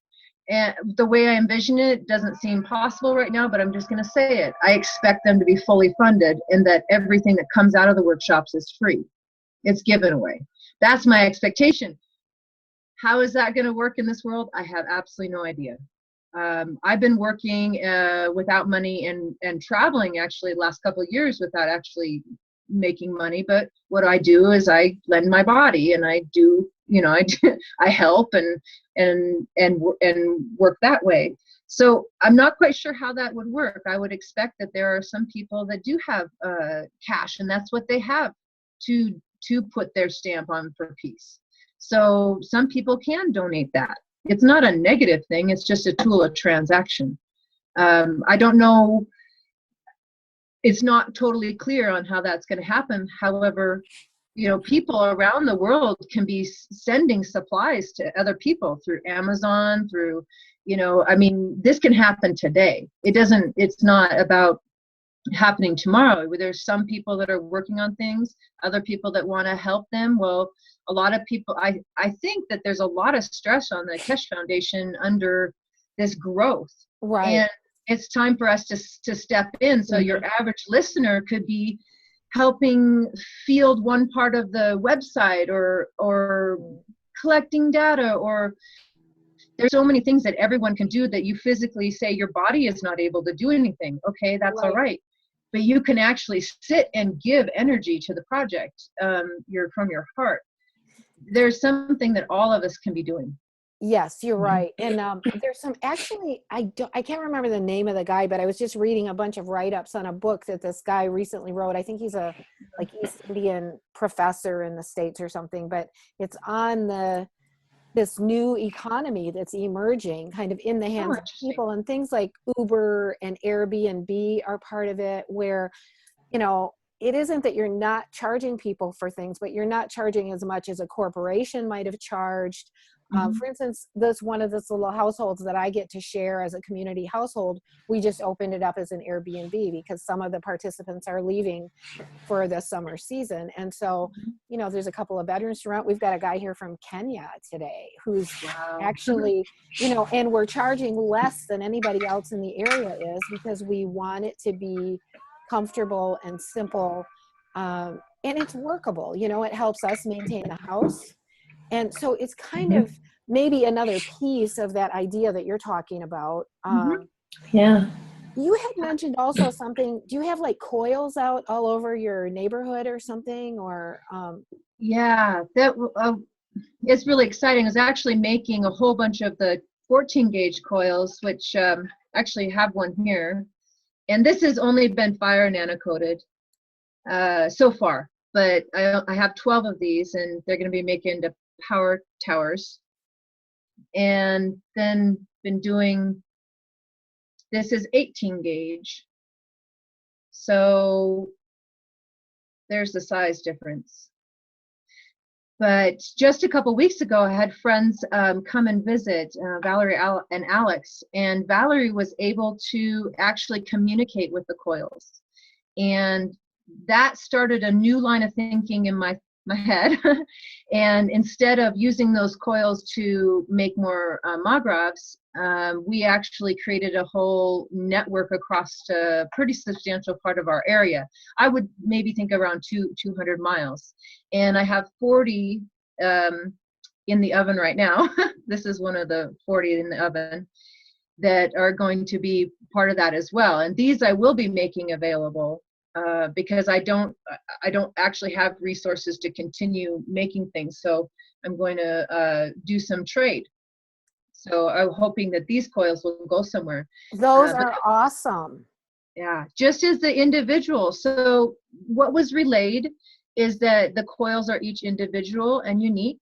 And the way I envision it doesn't seem possible right now, but I'm just going to say it. I expect them to be fully funded and that everything that comes out of the workshops is free. It's given away. That's my expectation. How is that going to work in this world? I have absolutely no idea. I've been working without money and traveling actually the last couple of years without actually making money. But what I do is I lend my body and I do, I help and work that way. So I'm not quite sure how that would work. I would expect that there are some people that do have cash, and that's what they have to put their stamp on for peace. So some people can donate that. It's not a negative thing. It's just a tool of transaction. I don't know. It's not totally clear on how that's going to happen. However, people around the world can be sending supplies to other people through Amazon, through, this can happen today. It's not about happening tomorrow. There's some people that are working on things, other people that want to help them. Well, a lot of people, I think that there's a lot of stress on the Keshe Foundation under this growth. Right. And it's time for us to step in. So your average listener could be helping field one part of the website or collecting data, or there's so many things that everyone can do that you physically say your body is not able to do anything. Okay, that's all right. But you can actually sit and give energy to the project from your heart. There's something that all of us can be doing. Yes, you're right. And there's some, actually, I can't remember the name of the guy, but I was just reading a bunch of write-ups on a book that this guy recently wrote. I think he's a East Indian professor in the States or something, but it's on the this new economy that's emerging kind of in the hands of interesting. people, and things like Uber and Airbnb are part of it, where, you know, it isn't that you're not charging people for things, but you're not charging as much as a corporation might have charged. For instance, this one of this little households that I get to share as a community household, we just opened it up as an Airbnb because some of the participants are leaving for the summer season. And so, you know, there's a couple of bedrooms to rent. We've got a guy here from Kenya today who's actually, you know, and we're charging less than anybody else in the area is, because we want it to be comfortable and simple. And it's workable, you know, it helps us maintain the house. And so it's kind of maybe another piece of that idea that you're talking about. Yeah. You had mentioned also something, do you have like coils out all over your neighborhood or something, or? Yeah, that it's really exciting. I was actually making a whole bunch of the 14 gauge coils, which actually have one here. And this has only been fire nanocoated so far, but I have 12 of these, and they're going to be making into power towers. And then been doing, this is 18 gauge. So there's the size difference. But just a couple weeks ago, I had friends come and visit, Valerie and Alex, and Valerie was able to actually communicate with the coils. And that started a new line of thinking in my head. And instead of using those coils to make more Magravs, we actually created a whole network across a pretty substantial part of our area. I would maybe think around 200 miles. And I have 40 in the oven right now. This is one of the 40 in the oven that are going to be part of that as well. And these I will be making available because I don't actually have resources to continue making things. So I'm going to do some trade. So I'm hoping that these coils will go somewhere. Those are awesome. Yeah, just as the individual. So what was relayed is that the coils are each individual and unique.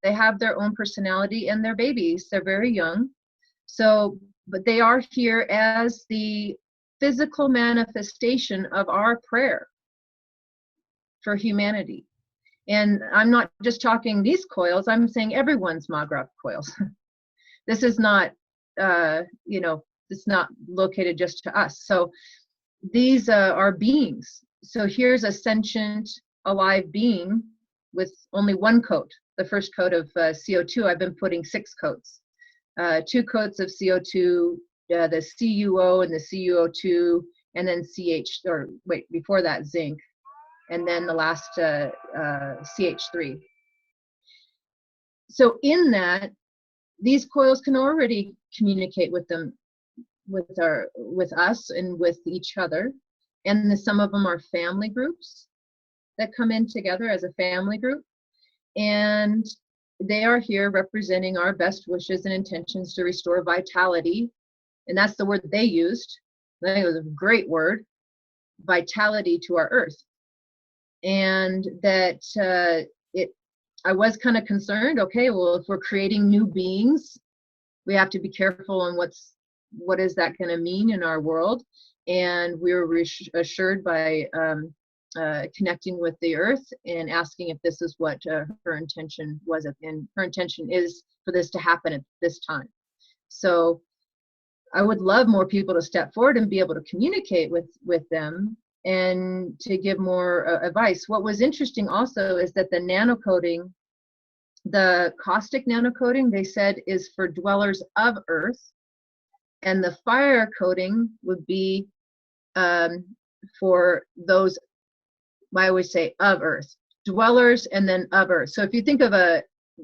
They have their own personality, and they're babies. They're very young. So, but they are here as the physical manifestation of our prayer for humanity. And I'm not just talking these coils, I'm saying everyone's Magrav coils. This is not, it's not located just to us. So these are beings. So here's a sentient, alive being with only one coat. The first coat of CO2, I've been putting 6 coats. 2 coats of CO2, the CuO and the CuO2, and then before that, zinc, and then the last CH3. So in that, these coils can already communicate with them, with us and with each other. And some of them are family groups that come in together as a family group. And they are here representing our best wishes and intentions to restore vitality. And that's the word they used. I think it was a great word, vitality to our earth. And that I was kind of concerned, okay, well, if we're creating new beings, we have to be careful on what is that going to mean in our world. And we were assured by connecting with the earth and asking if this is what her intention was. And her intention is for this to happen at this time. So I would love more people to step forward and be able to communicate with them and to give more advice. What was interesting also is that the nanocoating, the caustic nanocoating, they said is for dwellers of Earth, and the fire coating would be for those, I always say of Earth, dwellers and then of Earth. So if you think of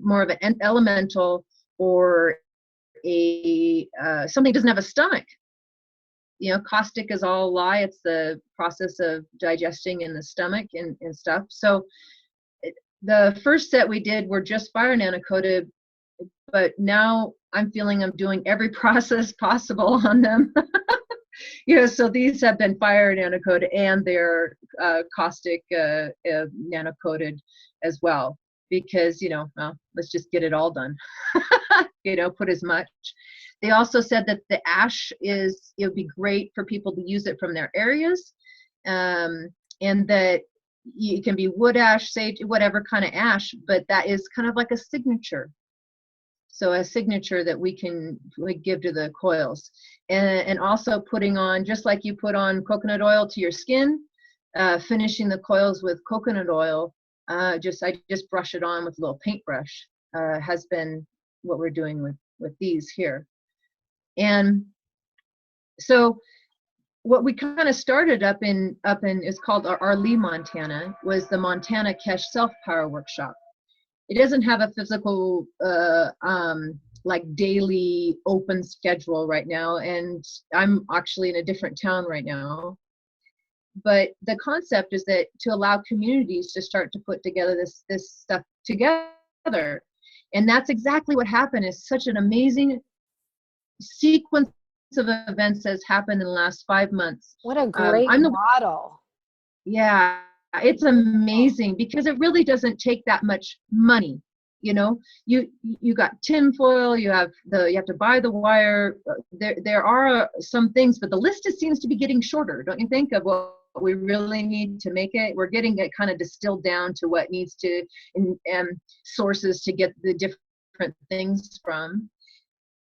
more of an elemental or something doesn't have a stomach, caustic is all lie. It's the process of digesting in the stomach and stuff. So the first set we did were just fire nanocoated, but now I'm feeling I'm doing every process possible on them. So these have been fire nanocoated and they're caustic nanocoated as well. because, well, let's just get it all done. Put as much. They also said that the ash it would be great for people to use it from their areas, and that it can be wood ash, sage, whatever kind of ash, but that is kind of like a signature. So a signature that we give to the coils, and also putting on, just like you put on coconut oil to your skin, finishing the coils with coconut oil. I just brush it on with a little paintbrush. Has been what we're doing with these here. And so what we kind of started up in is called Arlee, Montana, was the Montana Keshe Self-Power Workshop. It doesn't have a physical like daily open schedule right now, and I'm actually in a different town right now. But the concept is that to allow communities to start to put together this stuff together. And that's exactly what happened. Is such an amazing sequence of events has happened in the last 5 months. What a great model. Yeah, it's amazing because it really doesn't take that much money. You got tinfoil, you have to buy the wire. There are some things, but the list seems to be getting shorter, don't you think, of what we really need to make it? We're getting it kind of distilled down to what needs to, and sources to get the different things from.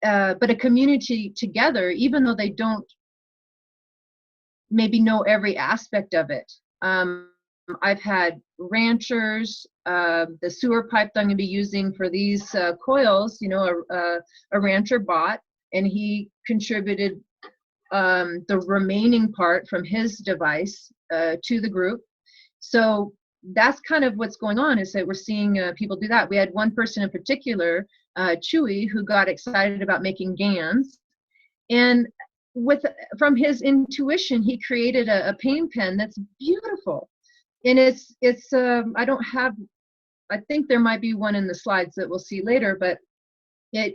But a community together, even though they don't maybe know every aspect of it. I've had ranchers, the sewer pipe that I'm going to be using for these coils, a rancher bought, and he contributed the remaining part from his device to the group. So that's kind of what's going on, is that we're seeing people do that. We had one person in particular, Chewy, who got excited about making GANS, and from his intuition, he created a paint pen that's beautiful. And it's I think there might be one in the slides that we'll see later, but he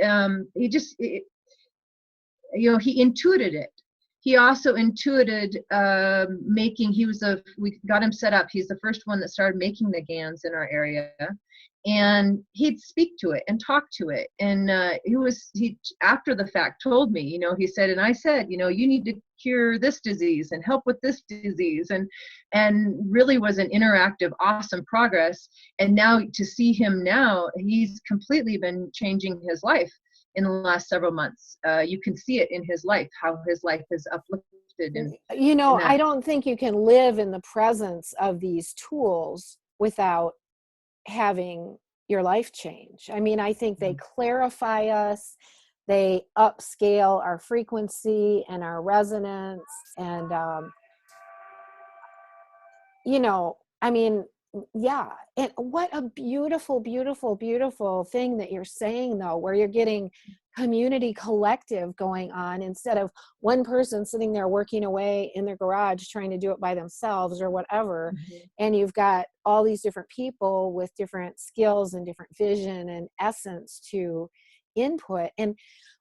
intuited it. He also intuited we got him set up. He's the first one that started making the GANs in our area, and he'd speak to it and talk to it. And he after the fact told me, he said, and I said, you need to cure this disease and help with this disease, and really was an interactive, awesome progress. And now to see him now, he's completely been changing his life in the last several months. You can see it in his life, how his life is uplifted. And I don't think you can live in the presence of these tools without having your life change. I mean, I think they clarify us, they upscale our frequency and our resonance, and I mean, yeah. And what a beautiful, beautiful, beautiful thing that you're saying, though, where you're getting community collective going on instead of one person sitting there working away in their garage trying to do it by themselves or whatever. Mm-hmm. And you've got all these different people with different skills and different vision and essence to input. And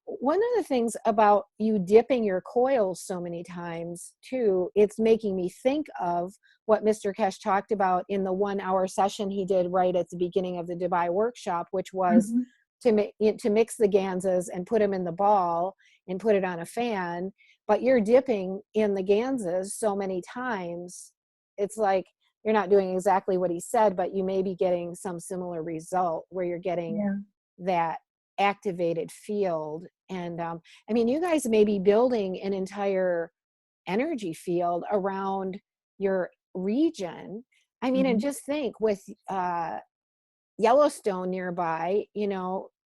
one of the things about you dipping your coils so many times too, it's making me think of what Mr. Keshe talked about in the 1 hour session he did right at the beginning of the Dubai workshop, which was mm-hmm. to mix the ganses and put them in the ball and put it on a fan. But you're dipping in the ganses so many times, it's like you're not doing exactly what he said, but you may be getting some similar result where you're getting that activated field. And I mean, you guys may be building an entire energy field around your region. I mean, mm-hmm. and just think with Yellowstone nearby,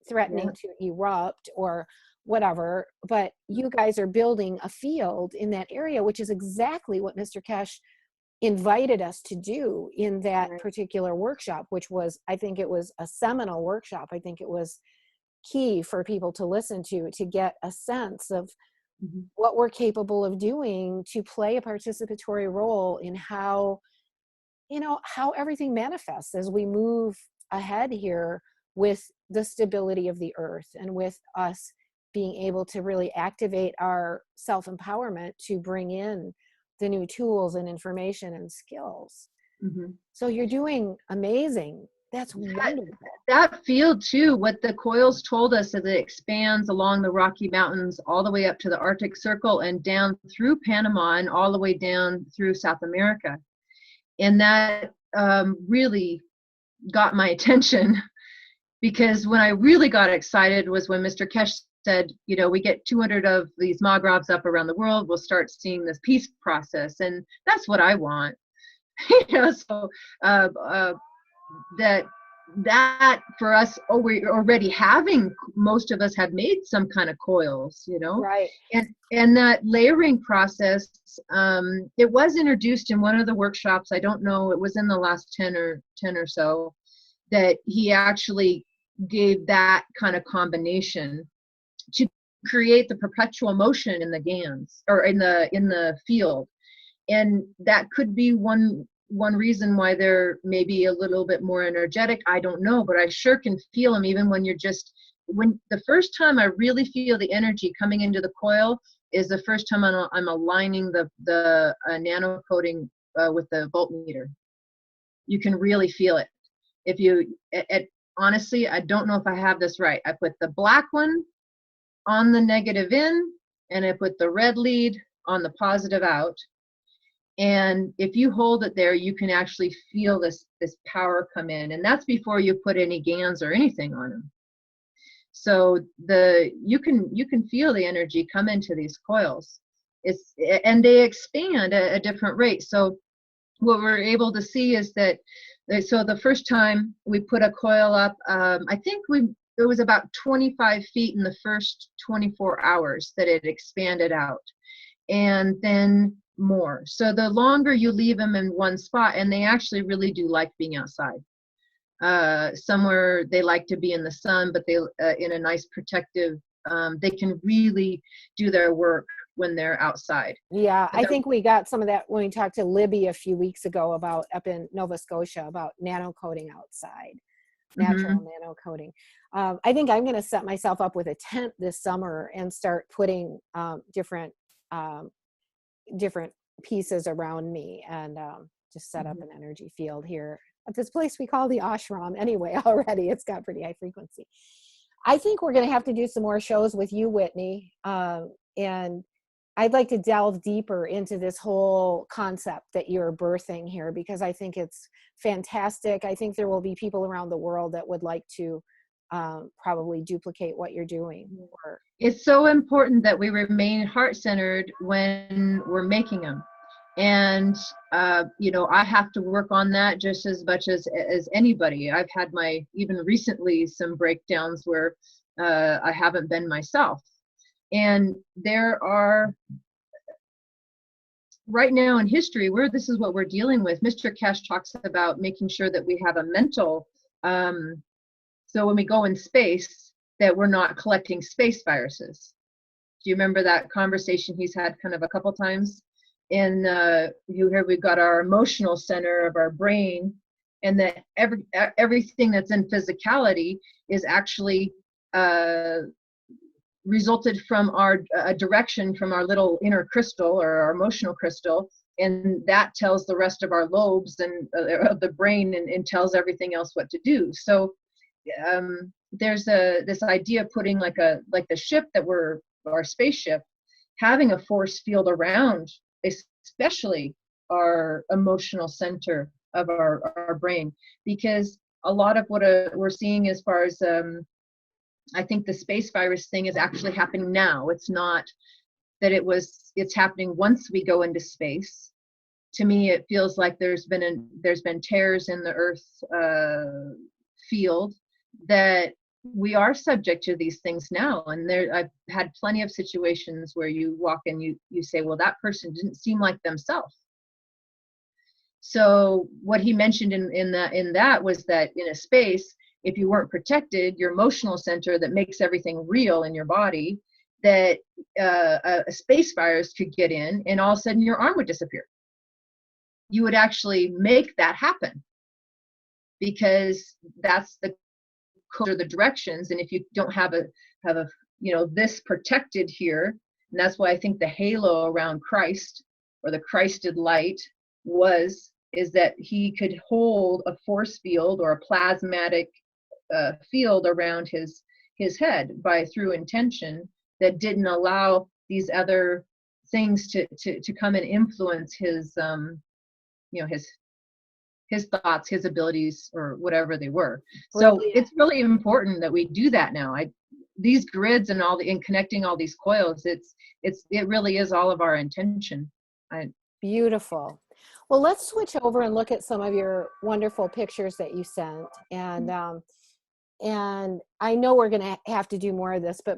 threatening to erupt or whatever, but you guys are building a field in that area, which is exactly what Mr. Keshe invited us to do in that particular workshop, which was, I think it was a seminal workshop. I think it was key for people to listen to get a sense of mm-hmm. what we're capable of doing to play a participatory role in how everything manifests as we move ahead here with the stability of the earth and with us being able to really activate our self-empowerment to bring in the new tools and information and skills. Mm-hmm. So you're doing amazing. That's wonderful. That field too, what the coils told us is it expands along the Rocky Mountains all the way up to the Arctic Circle and down through Panama and all the way down through South America. And that really got my attention, because when I really got excited was when Mr. Keshe said, you know, we get 200 of these Magravs up around the world, we'll start seeing this peace process. And that's what I want. You know, so that for us, we're already having, most of us have made some kind of coils, you know, right? And that layering process, it was introduced in one of the workshops. I don't know, it was in the last 10 or so, that he actually gave that kind of combination to create the perpetual motion in the GANS, or in the field. And that could be one reason why they're maybe a little bit more energetic. I don't know, but I sure can feel them even when when the first time I really feel the energy coming into the coil is the first time I'm aligning the nano coating with the voltmeter. You can really feel it. If you, honestly, I don't know if I have this right. I put the black one on the negative in, and I put the red lead on the positive out. And if you hold it there, you can actually feel this power come in. And that's before you put any GANs or anything on them. So you can feel the energy come into these coils. And they expand at a different rate. So what we're able to see is that, so the first time we put a coil up, I think it was about 25 feet in the first 24 hours that it expanded out, and then more. So the longer you leave them in one spot, and they actually really do like being outside. Somewhere they like to be in the sun, but they in a nice protective, they can really do their work when they're outside. Yeah, I think we got some of that when we talked to Libby a few weeks ago about up in Nova Scotia about nano coating outside, natural nano coating. I think I'm going to set myself up with a tent this summer and start putting different pieces around me, and just set up an energy field here at this place we call the ashram. Anyway, already it's got pretty high frequency. I think we're going to have to do some more shows with you, Whitney, and I'd like to delve deeper into this whole concept that you're birthing here, because I think it's fantastic. I think there will be people around the world that would like to probably duplicate what you're doing. It's so important that we remain heart-centered when we're making them. And, you know, I have to work on that just as much as anybody. I've had even recently, some breakdowns where I haven't been myself. And there are, right now in history, where this is what we're dealing with. Mr. Keshe talks about making sure that we have a mental, so when we go in space, that we're not collecting space viruses. Do you remember that conversation he's had kind of a couple times? In here we've got our emotional center of our brain, and that everything that's in physicality is actually resulted from our direction from our little inner crystal, or our emotional crystal, and that tells the rest of our lobes and of the brain, and tells everything else what to do. So there's this idea of putting like the ship that our spaceship, having a force field around, especially our emotional center of our brain, because a lot of what we're seeing as far as I think the space virus thing is actually happening now. It's not that it's happening once we go into space. To me, it feels like there's been tears in the Earth field, that we are subject to these things now. And I've had plenty of situations where you walk and you say, well, that person didn't seem like themselves. So what he mentioned in that was that in a space, if you weren't protected, your emotional center that makes everything real in your body, that a space virus could get in, and all of a sudden your arm would disappear. You would actually make that happen, because that's the code or the directions. And if you don't have a this protected here, and that's why I think the halo around Christ, or the Christed light, was is that he could hold a force field or a plasmatic field around his head through intention that didn't allow these other things to come and influence his his thoughts, his abilities, or whatever they were. So it's really important that we do that now. These grids and and connecting all these coils, it really is all of our intention. Beautiful. Well, let's switch over and look at some of your wonderful pictures that you sent. And I know we're going to have to do more of this, but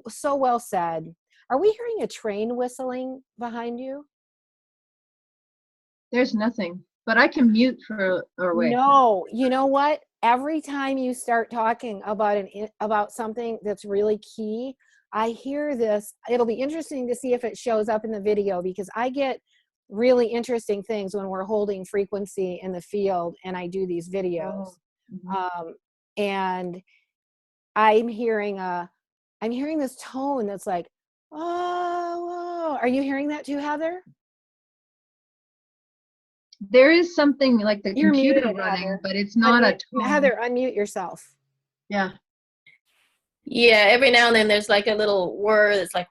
so well said. Are we hearing a train whistling behind you? There's nothing, but I can mute or wait. No, you know what? Every time you start talking about something that's really key, I hear this. It'll be interesting to see if it shows up in the video, because I get really interesting things when we're holding frequency in the field and I do these videos. And I'm hearing this tone that's like, oh, are you hearing that too, Heather? There is something like the You're computer muted, running, Heather. but it's not a tone. Heather, unmute yourself. Yeah. Yeah, every now and then there's like a little word that's like,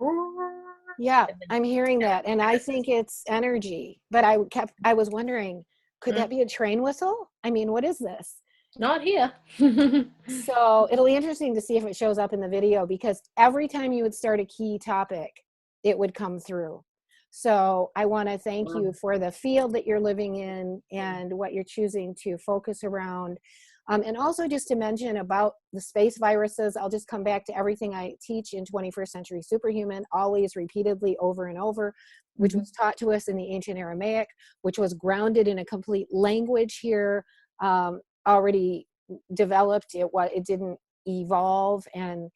Yeah, I'm hearing that, and I think it's energy. But I was wondering, could that be a train whistle? I mean, what is this? Not here. So it'll be interesting to see if it shows up in the video, because every time you would start a key topic, it would come through. So I want to thank you for the field that you're living in and what you're choosing to focus around. And also just to mention about the space viruses, I'll just come back to everything I teach in 21st Century Superhuman, always repeatedly over and over, which was taught to us in the ancient Aramaic, which was grounded in a complete language here, already developed. It didn't evolve, and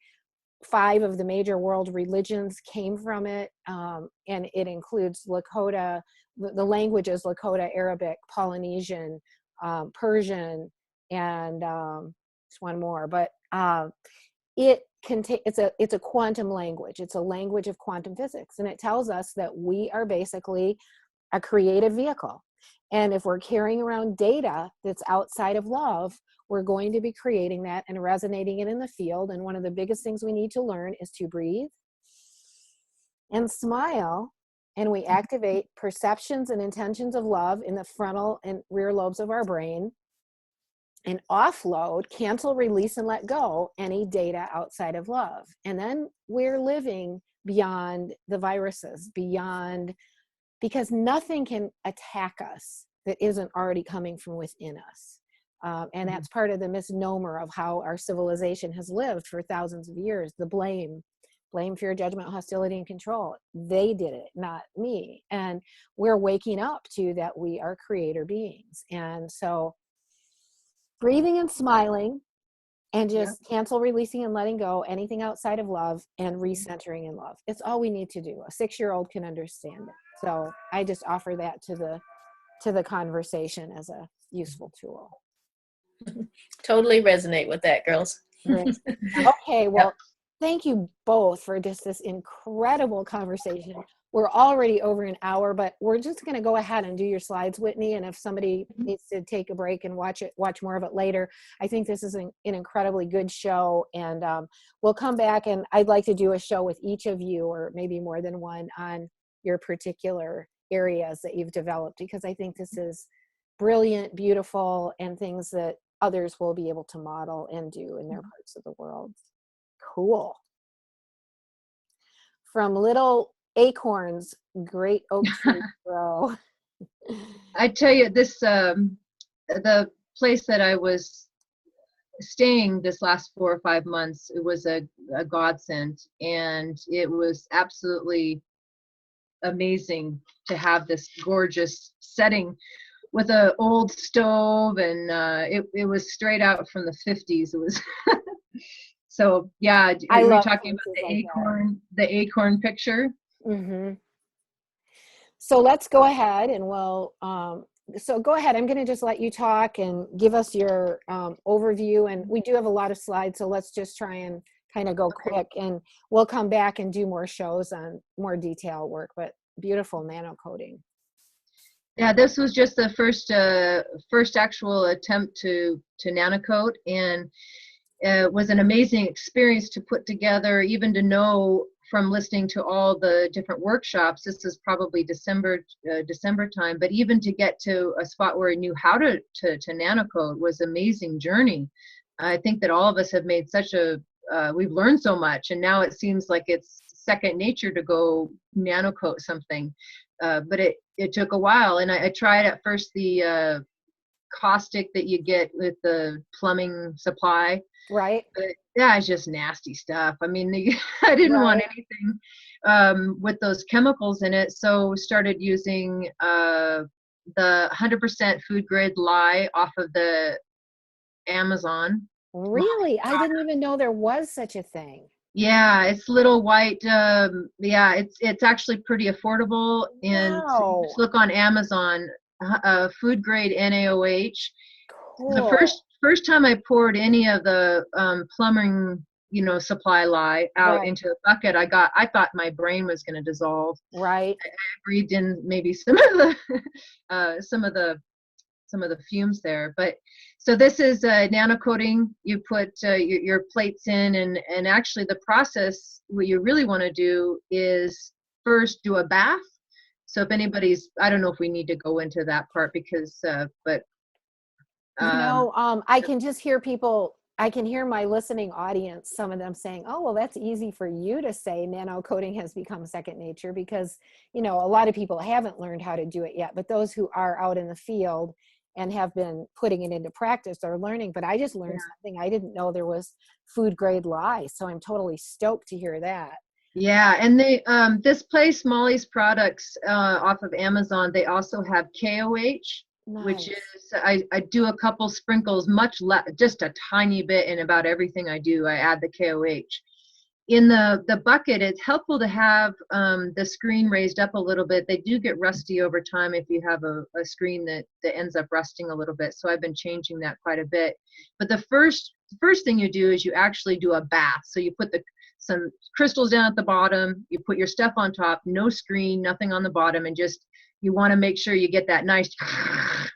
5 of the major world religions came from it, and it includes Lakota. The languages: Lakota, Arabic, Polynesian, Persian, and just one more. But it's a quantum language. It's a language of quantum physics, and it tells us that we are basically a creative vehicle. And if we're carrying around data that's outside of love, we're going to be creating that and resonating it in the field. And one of the biggest things we need to learn is to breathe and smile. And we activate perceptions and intentions of love in the frontal and rear lobes of our brain, and offload, cancel, release, and let go any data outside of love. And then we're living beyond the viruses, because nothing can attack us that isn't already coming from within us. And that's part of the misnomer of how our civilization has lived for thousands of years. The blame, fear, judgment, hostility, and control. They did it, not me. And we're waking up to that we are creator beings. And so breathing and smiling, and just cancel, releasing, and letting go anything outside of love, and recentering in love. It's all we need to do. A 6-year-old can understand it. So I just offer that to the conversation as a useful tool. Totally resonate with that, girls. Great. Okay, well, thank you both for just this incredible conversation. We're already over an hour, but we're just going to go ahead and do your slides, Whitney. And if somebody needs to take a break and watch more of it later, I think this is an incredibly good show. And we'll come back, and I'd like to do a show with each of you, or maybe more than one, on your particular areas that you've developed, because I think this is brilliant, beautiful, and things that others will be able to model and do in their parts of the world. Cool. From little acorns, great oak trees grow. I tell you, this the place that I was staying this last 4 or 5 months, it was a godsend, and it was absolutely amazing to have this gorgeous setting with an old stove, and it was straight out from the 50s. It was so yeah. I we were love talking about places like the acorn picture. Mm-hmm. So let's go ahead, and we'll so go ahead. I'm going to just let you talk and give us your overview, and we do have a lot of slides, so let's just try and kind of go quick, and we'll come back and do more shows on more detail work. But beautiful nano coding. Yeah, this was just the first actual attempt to nanocoat, and it was an amazing experience to put together, even to know from listening to all the different workshops. This is probably December time, but even to get to a spot where I knew how to nanocoat was an amazing journey. I think that all of us have made we've learned so much, and now it seems like it's second nature to go nanocoat something. But it took a while, and I tried at first the caustic that you get with the plumbing supply. Right. But yeah, it's just nasty stuff. I mean, I didn't want anything with those chemicals in it, so started using the 100% food grade lye off of the Amazon. Really? I didn't even know there was such a thing. Yeah, it's little white. Yeah, it's actually pretty affordable. And Wow. just look on Amazon, food grade NaOH. Cool. The first time I poured any of the plumbing, supply lye out into a bucket, I thought my brain was going to dissolve. Right. I breathed in maybe some of the fumes there. But so this is nanocoating. You put your plates in, and actually the process, what you really want to do is first do a bath. So if anybody's, I don't know if we need to go into that part because, but. I can just hear people, I can hear my listening audience, some of them saying, oh, well, that's easy for you to say nanocoating has become second nature because, a lot of people haven't learned how to do it yet, but those who are out in the field and have been putting it into practice are learning. But I just learned something. I didn't know there was food grade lye, so I'm totally stoked to hear that. Yeah, and they this place, Molly's Products, off of Amazon, they also have KOH, which is I do a couple sprinkles, much less, just a tiny bit in about everything I do. I add the KOH. In the bucket, it's helpful to have the screen raised up a little bit. They do get rusty over time if you have a screen that ends up rusting a little bit. So I've been changing that quite a bit. But the first thing you do is you actually do a bath. So you put some crystals down at the bottom, you put your stuff on top, no screen, nothing on the bottom, and just you want to make sure you get that nice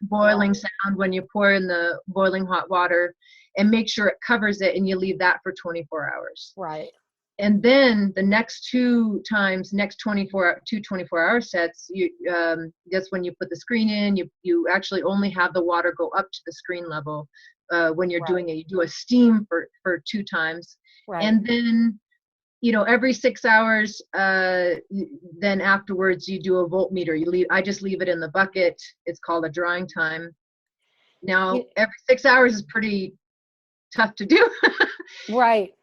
boiling sound when you pour in the boiling hot water, and make sure it covers it, and you leave that for 24 hours. Right. And then the next 24-hour sets, that's when you put the screen in. You actually only have the water go up to the screen level when you're doing it. You do a steam for 2 times, and then every 6 hours. Then afterwards, you do a voltmeter. I just leave it in the bucket. It's called a drying time. Now every 6 hours is pretty tough to do. Right.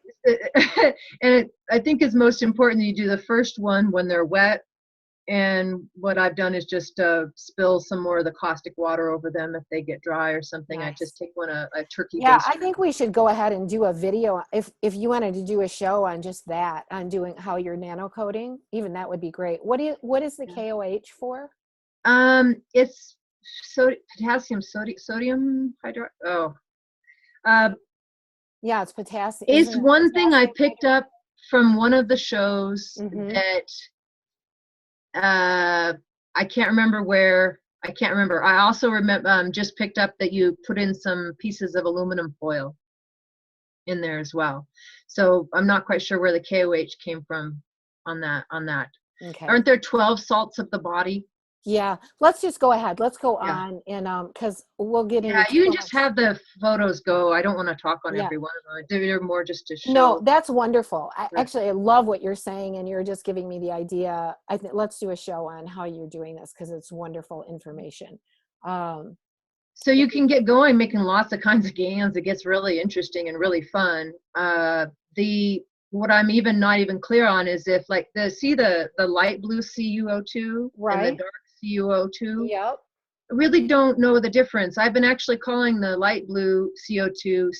And I think it's most important that you do the first one when they're wet. And what I've done is just spill some more of the caustic water over them if they get dry or something. Nice. I just take a turkey. Yeah, I think we should go ahead and do a video if you wanted to do a show on just that, on doing how you're nanocoating. Even that would be great. What is the KOH for? It's potassium sodium hydro. Yeah, it's potassium. It's one thing I picked up from one of the shows that I can't remember where. I can't remember. I also remember just picked up that you put in some pieces of aluminum foil in there as well. So I'm not quite sure where the KOH came from on that. Okay. Aren't there 12 salts of the body? Yeah, let's just go ahead. Let's go on, and because we'll get into. Yeah, you can just have the photos go. I don't want to talk on every one of them. They're more just to show. No, that's wonderful. Actually, I love what you're saying, and you're just giving me the idea. I think let's do a show on how you're doing this because it's wonderful information. So you can get going making lots of kinds of GANS. It gets really interesting and really fun. What I'm not even clear on is if the light blue CuO2 and the dark CuO2. Yep. I really don't know the difference. I've been actually calling the light blue CO2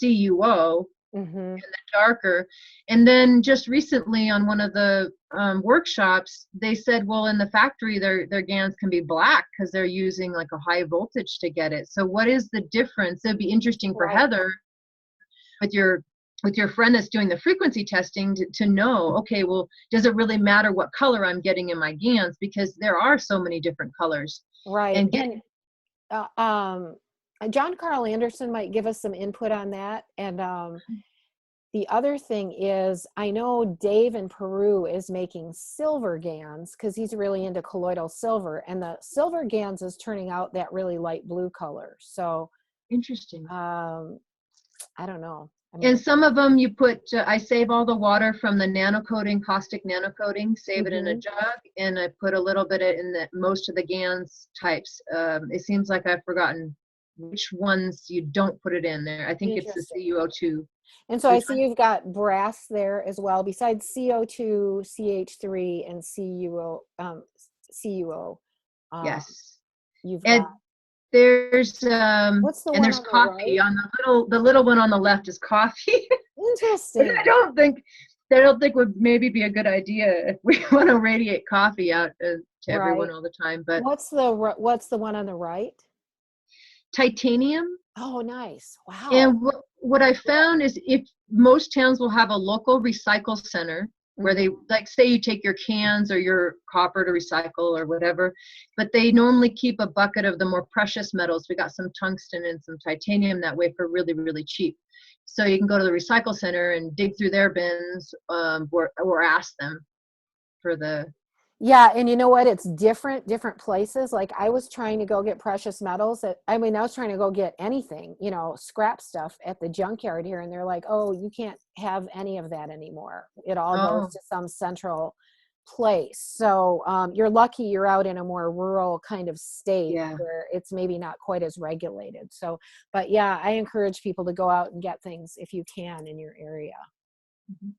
CuO and the darker. And then just recently on one of the workshops, they said, well, in the factory, their GANS can be black because they're using like a high voltage to get it. So what is the difference? It'd be interesting for Heather with your with your friend that's doing the frequency testing to know, okay, well, does it really matter what color I'm getting in my GANs? Because there are so many different colors. Right. And John Carl Anderson might give us some input on that. And the other thing is, I know Dave in Peru is making silver GANs because he's really into colloidal silver, and the silver GANs is turning out that really light blue color. So interesting. I don't know. I mean, And some of them you put, I save all the water from the nano coating, caustic nano coating, save it in a jug, and I put a little bit in most of the GANs types. It seems like I've forgotten which ones you don't put it in there. I think it's the CuO2. And so I see you've got brass there as well, besides CO2, CH3, and CuO. Yes. You've and got, there's what's the and one there's on the coffee right? on the little one on the left is coffee. Interesting. I don't think would maybe be a good idea if we want to radiate coffee out to everyone all the time. But what's the one on the right? Titanium. Oh, nice. Wow. And what I found is, if most towns will have a local recycle center where they, like, say you take your cans or your copper to recycle or whatever, but they normally keep a bucket of the more precious metals. We got some tungsten and some titanium that way for really, really cheap. So you can go to the recycle center and dig through their bins, or ask them for the. Yeah, and you know what? It's different places. Like, I was trying to go get precious metals I was trying to go get anything, scrap stuff at the junkyard here, and they're like, "Oh, you can't have any of that anymore. It all goes to some central place." So you're lucky you're out in a more rural kind of state where it's maybe not quite as regulated. So, but yeah, I encourage people to go out and get things if you can in your area. Mm-hmm.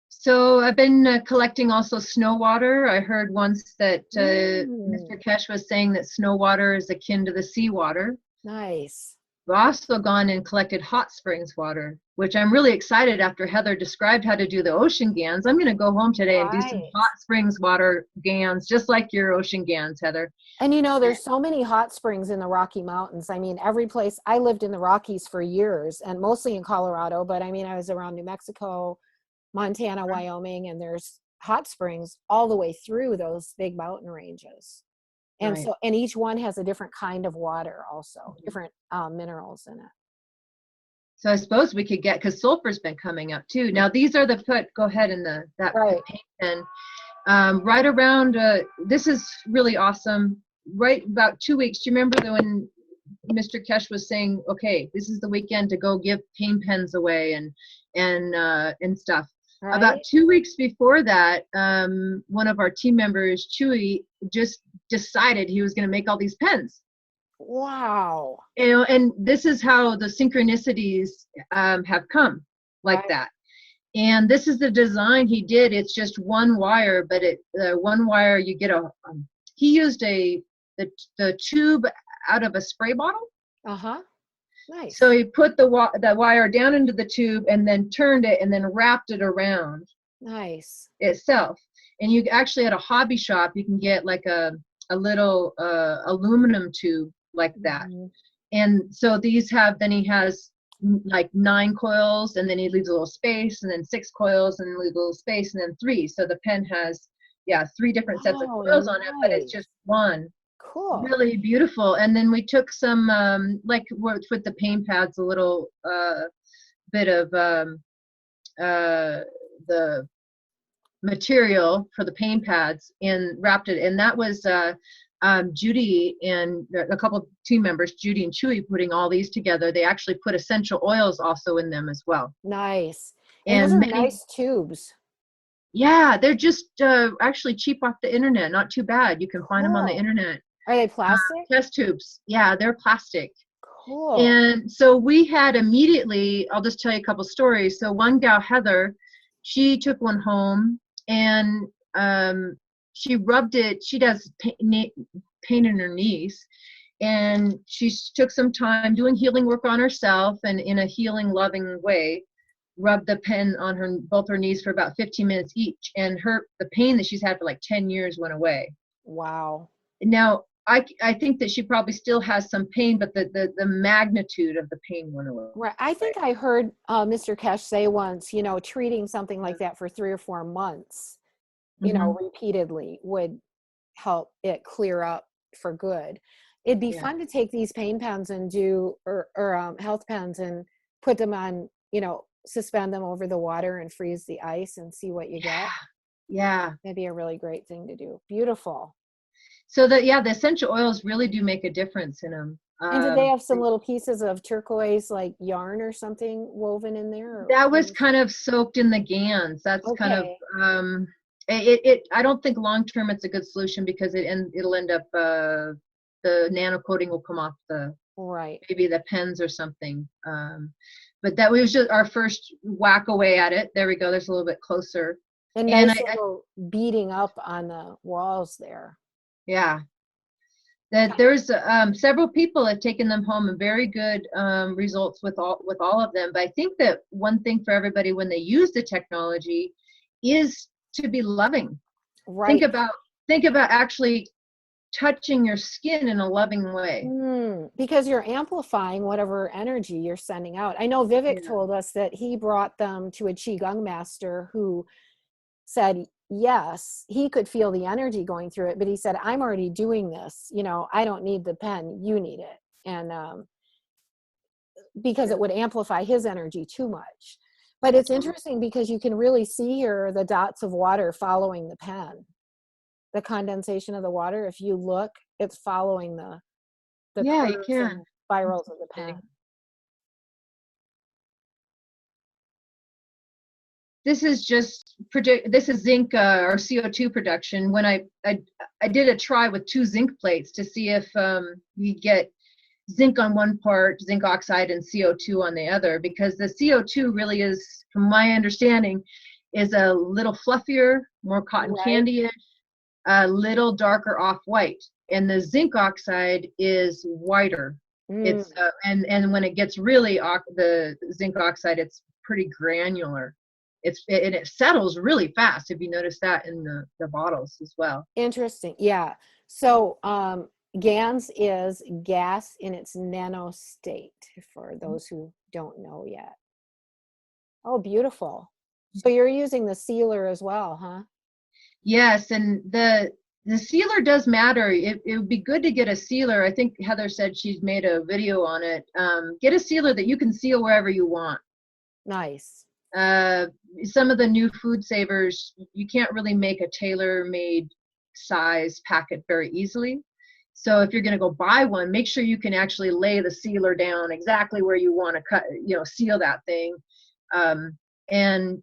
So I've been collecting also snow water. I heard once that Mr. Keshe was saying that snow water is akin to the seawater. Nice. We've also gone and collected hot springs water, which I'm really excited after Heather described how to do the ocean GANs. I'm going to go home today and do some hot springs water GANs, just like your ocean GANs, Heather. And there's so many hot springs in the Rocky Mountains. I mean, every place. I lived in the Rockies for years, and mostly in Colorado, but I mean, I was around New Mexico, Montana, Wyoming, and there's hot springs all the way through those big mountain ranges. And so, and each one has a different kind of water also, different minerals in it. So I suppose we could get, because sulfur's been coming up too. Now these are go ahead in that paint pen. Right around, this is really awesome. Right about 2 weeks. Do you remember when Mr. Keshe was saying, okay, this is the weekend to go give paint pens away and stuff. Right. About 2 weeks before that, one of our team members, Chewy, just decided he was going to make all these pens. Wow. And this is how the synchronicities have come like that. And this is the design he did. It's just one wire, but one wire you get he used the tube out of a spray bottle. Uh-huh. Nice. So he put the wire down into the tube and then turned it and then wrapped it around. Nice. Itself. And you actually, at a hobby shop, you can get like a little aluminum tube like that. And so he has like 9 coils, and then he leaves a little space, and then 6 coils, and leaves a little space, and then 3. So the pen has 3 different sets of coils on it, but it's just one. Cool. Really beautiful. And then we took some like with the paint pads, a little bit of the material for the paint pads, and wrapped it. And that was Judy and a couple of team members, Judy and Chewy, putting all these together. They actually put essential oils also in them as well. Nice. And those are nice tubes. Yeah, they're just actually cheap off the internet. Not too bad. You can find them on the internet. Are they plastic? Test tubes. Yeah, they're plastic. Cool. And so we had immediately, I'll just tell you a couple stories. So one gal, Heather, she took one home, and she rubbed it. She does pain in her knees, and she took some time doing healing work on herself, and in a healing, loving way, rubbed the pen on both her knees for about 15 minutes each, and the pain that she's had for like 10 years went away. Wow. Now, I think that she probably still has some pain, but the magnitude of the pain went away. Right. I think I heard Mr. Keshe say once, you know, treating something like that for 3 or 4 months, you know, repeatedly would help it clear up for good. It'd be fun to take these pain pens and do, or health pens and put them on, you know, suspend them over the water and freeze the ice and see what you get. Yeah. That'd be a really great thing to do. Beautiful. So the essential oils really do make a difference in them. And did they have some little pieces of turquoise, like yarn or something woven in there? Or that was kind of soaked in the GANS. That's kind of, I don't think long-term it's a good solution because it'll end up, the nano coating will come off maybe the pens or something. But that was just our first whack away at it. There we go. There's a little bit closer. And nice little beating up on the walls there. Yeah. That there's several people have taken them home and very good results with all of them. But I think that one thing for everybody when they use the technology is to be loving. Right. Think about actually touching your skin in a loving way. Because you're amplifying whatever energy you're sending out. I know Vivek told us that he brought them to a Qigong master who said, yes, he could feel the energy going through it, but he said, I'm already doing this. You know, I don't need the pen. You need it. And because it would amplify his energy too much. But it's interesting because you can really see here the dots of water following the pen. The condensation of the water, if you look, it's following the curves and spirals of the pen. This is zinc or CO2 production. When I did a try with 2 zinc plates to see if you get zinc on one part, zinc oxide, and CO2 on the other, because the CO2 really is, from my understanding, is a little fluffier, more cotton candy-ish, a little darker off-white, and the zinc oxide is whiter. It's and when it gets really the zinc oxide, it's pretty granular. It settles really fast. If you notice that in the bottles as well. Interesting. Yeah. So GANS is gas in its nano state, for those who don't know yet. Oh, beautiful. So you're using the sealer as well, huh? Yes, and the sealer does matter. It would be good to get a sealer. I think Heather said she's made a video on it. Get a sealer that you can seal wherever you want. Nice. Some of the new food savers, you can't really make a tailor-made size packet very easily. So if you're going to go buy one, make sure you can actually lay the sealer down exactly where you want to cut, seal that thing. And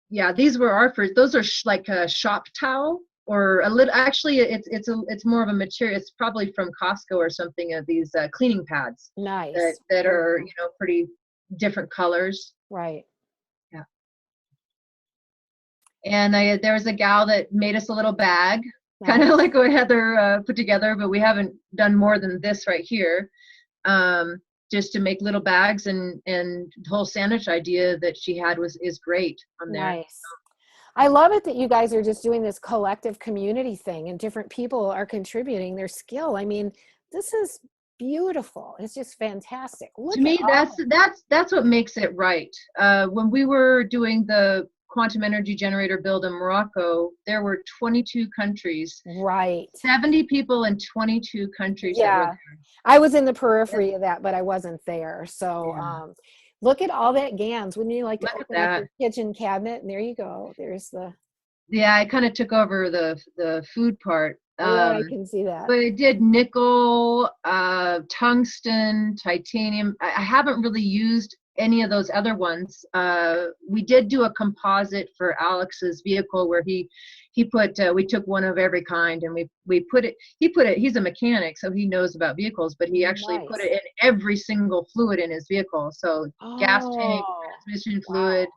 yeah, these were our first. Those are like a shop towel or a little. Actually, it's more of a material. It's probably from Costco or something. Of these cleaning pads. Nice. That are pretty different colors. Right. Yeah. And there was a gal that made us a little bag, kind of like what Heather put together, but we haven't done more than this right here. Just to make little bags, and the whole sandwich idea that she had is great on there. Nice. I love it that you guys are just doing this collective community thing and different people are contributing their skill. I mean, this is beautiful. It's just fantastic. To me, that's what makes it right. When we were doing the quantum energy generator build in Morocco, there were 22 countries. Right. 70 people in 22 countries. Yeah. I was in the periphery of that, but I wasn't there. So look at all that GANS. Wouldn't you like to open up your kitchen cabinet? And there you go. There's the... Yeah, I kind of took over the food part. I can see that. But I did nickel, tungsten, titanium. I haven't really used any of those other ones. We did do a composite for Alex's vehicle where he put we took one of every kind and we put it. He's a mechanic, so he knows about vehicles, but he actually put it in every single fluid in his vehicle. So gas tank, transmission fluid,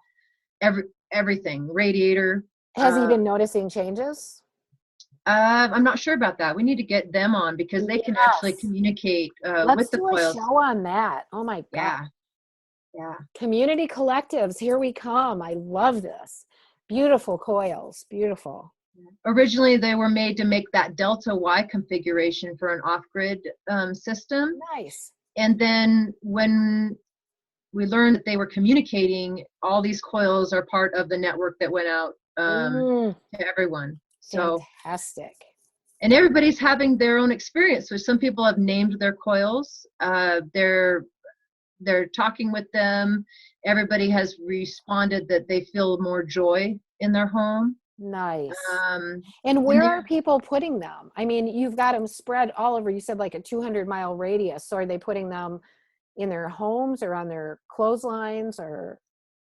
everything, radiator. Has he been noticing changes? I'm not sure about that. We need to get them on because they can actually communicate with the coils. Let's do a show on that. Oh my God. Yeah. Community collectives, here we come. I love this. Beautiful coils. Beautiful. Originally, they were made to make that delta Y configuration for an off-grid system. Nice. And then when we learned that they were communicating, all these coils are part of the network that went out to everyone. So fantastic. And everybody's having their own experience. So some people have named their coils. They're talking with them. Everybody has responded that they feel more joy in their home. Nice. And where are people putting them? I mean, you've got them spread all over. You said like a 200-mile radius. So are they putting them in their homes or on their clotheslines, or?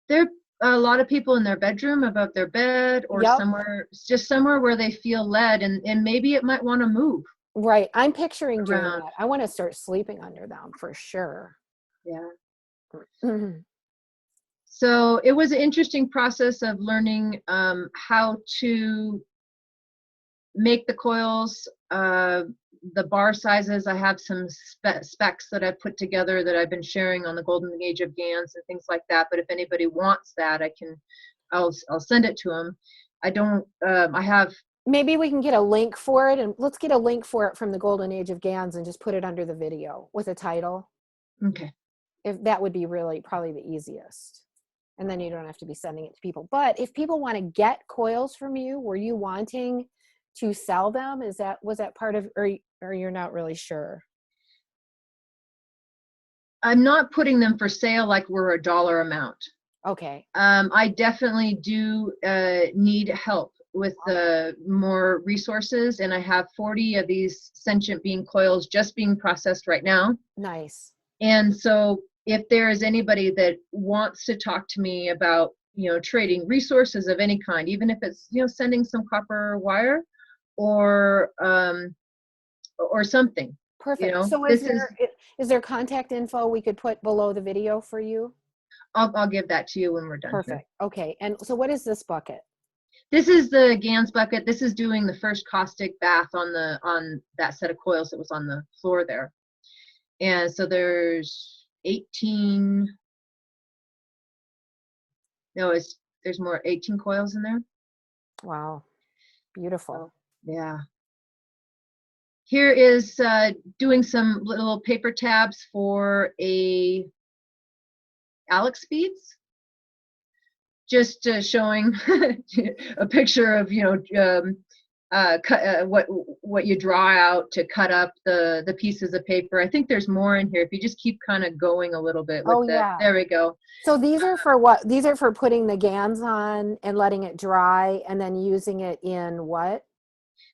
There are a lot of people in their bedroom, above their bed, or somewhere, just somewhere where they feel led, and maybe it might want to move. Right. I'm picturing doing that. I want to start sleeping under them for sure. Yeah. So it was an interesting process of learning how to make the coils, the bar sizes. I have some specs that I put together that I've been sharing on the Golden Age of GANS and things like that. But if anybody wants that, I'll send it to them. I don't, I have. Maybe we can get a link for it, and let's get a link for it from the Golden Age of GANS and just put it under the video with a title. Okay. If that would be really probably the easiest. And then you don't have to be sending it to people. But if people want to get coils from you, were you wanting to sell them? Was that part of, or you're not really sure? I'm not putting them for sale like we're a dollar amount. Okay. I definitely do need help with more resources, and I have 40 of these sentient being coils just being processed right now. Nice. And so if there is anybody that wants to talk to me about, trading resources of any kind, even if it's, sending some copper wire or something. Perfect. So is there contact info we could put below the video for you? I'll give that to you when we're done. Perfect. Here. Okay. And so what is this bucket? This is the GANS bucket. This is doing the first caustic bath on that set of coils that was on the floor there. And so there's 18 coils in there. Wow. Beautiful. Yeah. Here is doing some little paper tabs for a Alex beads. Just showing a picture of, what you draw out to cut up the pieces of paper. I think there's more in here. If you just keep kind of going a little bit with there we go. So these are for what? These are for putting the GANS on and letting it dry and then using it in what?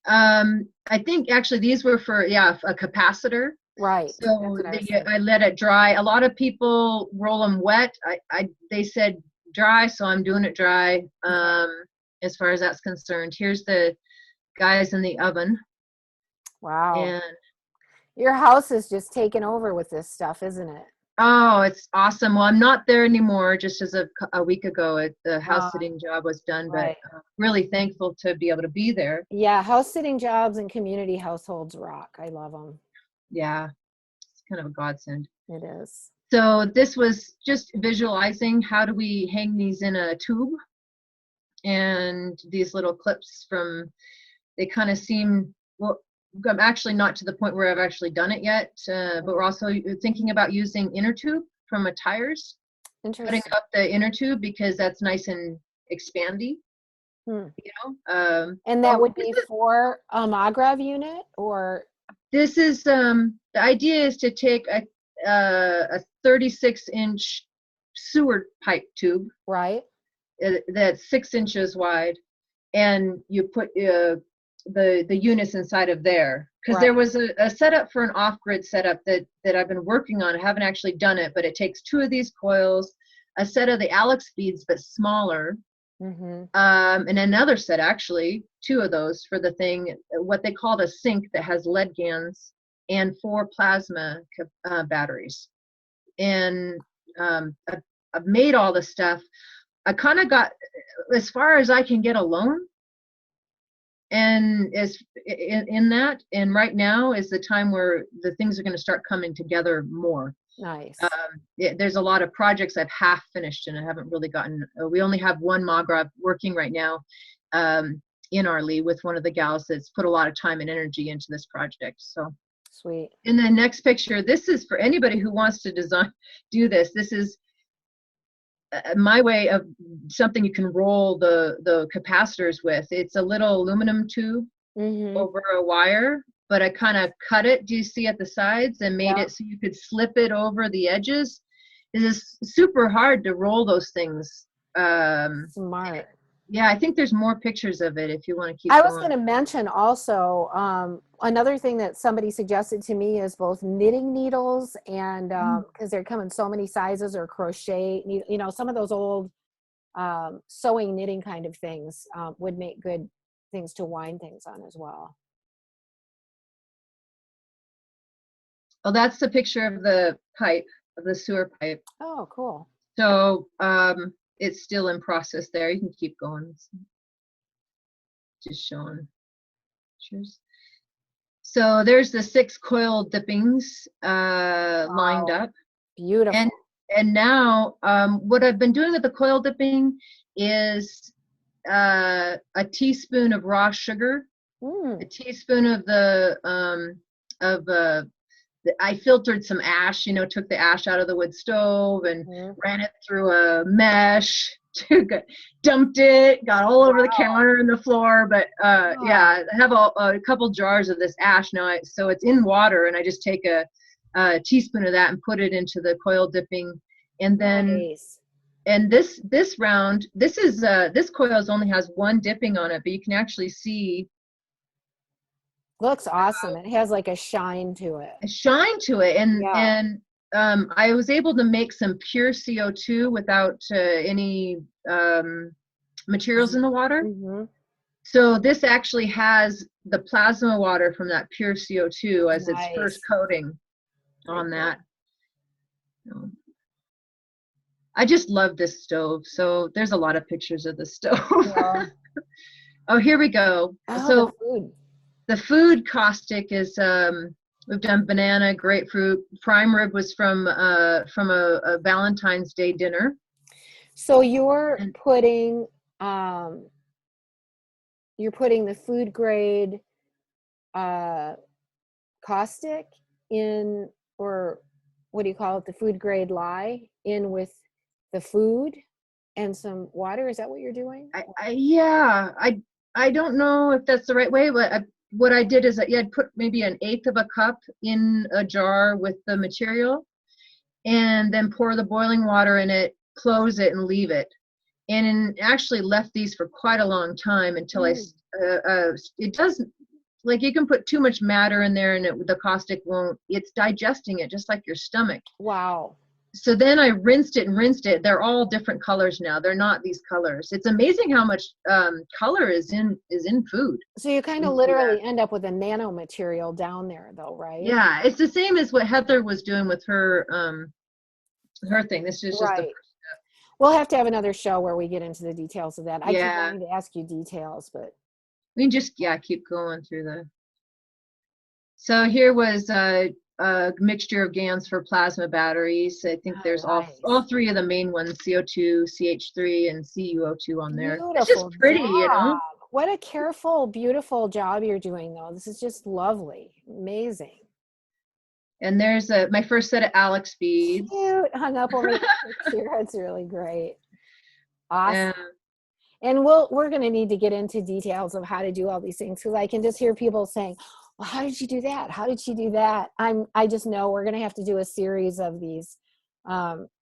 I think actually these were for, a capacitor. Right. So I let it dry. A lot of people roll them wet. They said dry, so I'm doing it dry. As far as that's concerned. Here's the guys in the oven. Wow. And your house is just taken over with this stuff, isn't it? Oh, it's awesome. Well, I'm not there anymore. Just as a week ago, the house sitting job was done, but really thankful to be able to be there. Yeah, house sitting jobs and community households rock. I love them. Yeah, it's kind of a godsend. It is. So this was just visualizing how do we hang these in a tube, and these little clips they kind of seem, well, I'm actually not to the point where I've actually done it yet, but we're also thinking about using inner tube from a tires. Putting up the inner tube because that's nice and expandy. And that would be for a Magrav unit, or? This is, the idea is to take a 36-inch sewer pipe tube. Right. That's 6 inches wide, and you put the units inside of there, because there was a setup for an off-grid setup that I've been working on. I haven't actually done it, but it takes 2 of these coils, a set of the Alex beads but smaller, and another set, actually 2 of those for the thing, what they called a sink that has lead GANS and 4 plasma batteries. And I've made all the stuff. I kind of got as far as I can get alone, and as in that, and right now is the time where the things are going to start coming together more. Nice. There's a lot of projects I've half finished and I haven't really gotten. We only have one Magrav working right now, in Arlie with one of the gals that's put a lot of time and energy into this project. So Sweet. in the next picture, this is for anybody who wants to do this. This is my way of something you can roll the capacitors with. It's a little aluminum tube over a wire, but I kind of cut it, do you see, at the sides, and made it so you could slip it over the edges. It is super hard to roll those things. Smart. Yeah, I think there's more pictures of it if you want to keep I going. was going to mention also, another thing that somebody suggested to me is both knitting needles and, because they come in so many sizes, or crochet, you know, some of those old sewing knitting kind of things would make good things to wind things on as well. Oh, that's the picture of the pipe, of the sewer pipe. Oh, cool. So it's still in process there. You can keep going. Just showing pictures. So there's the 6 coil dippings lined up. Beautiful. And now what I've been doing with the coil dipping is a teaspoon of raw sugar, a teaspoon of I filtered some ash, you know, took the ash out of the wood stove and ran it through a mesh, dumped it, got all over the counter and the floor. But yeah, I have a couple jars of this ash now. So it's in water, and I just take a teaspoon of that and put it into the coil dipping. And then, and this round, this coil only has 1 dipping on it, but you can actually see. Looks awesome. It has like a shine to it. A shine to it. And I was able to make some pure CO2 without any materials in the water. So this actually has the plasma water from that pure CO2 as its first coating on that. I just love this stove. So there's a lot of pictures of the stove. Yeah. Oh, here we go. Oh, so the food. The food caustic is, we've done banana, grapefruit. Prime rib was from a Valentine's Day dinner. So you're putting the food grade caustic in, or what do you call it? The food grade lye in with the food and some water. Is that what you're doing? Yeah, I don't know if that's the right way, but what I did is that I'd put maybe 1/8 of a cup in a jar with the material, and then pour the boiling water in it, close it, and leave it. And actually left these for quite a long time until it doesn't, like, you can put too much matter in there and the caustic won't, it's digesting it just like your stomach. Wow. So then I rinsed it. They're all different colors now. They're not these colors. It's amazing how much color is in food. So you kind of literally end up with a nanomaterial down there, though, right? Yeah, it's the same as what Heather was doing with her thing. This is just the first step. We'll have to have another show where we get into the details of that. I keep wanting to ask you details, but we can just keep going through the. So here was a mixture of GANS for plasma batteries. I think there's all 3 of the main ones: CO2, CH3, and CuO2 on there. Beautiful, it's just pretty, you know. What a careful, beautiful job you're doing, though. This is just lovely, amazing. And there's my first set of Alex beads. Cute, hung up over the picture. It's really great. Awesome. And we're going to need to get into details of how to do all these things, because I can just hear people saying, well, how did you do that? How did she do that? I just know we're going to have to do a series of these.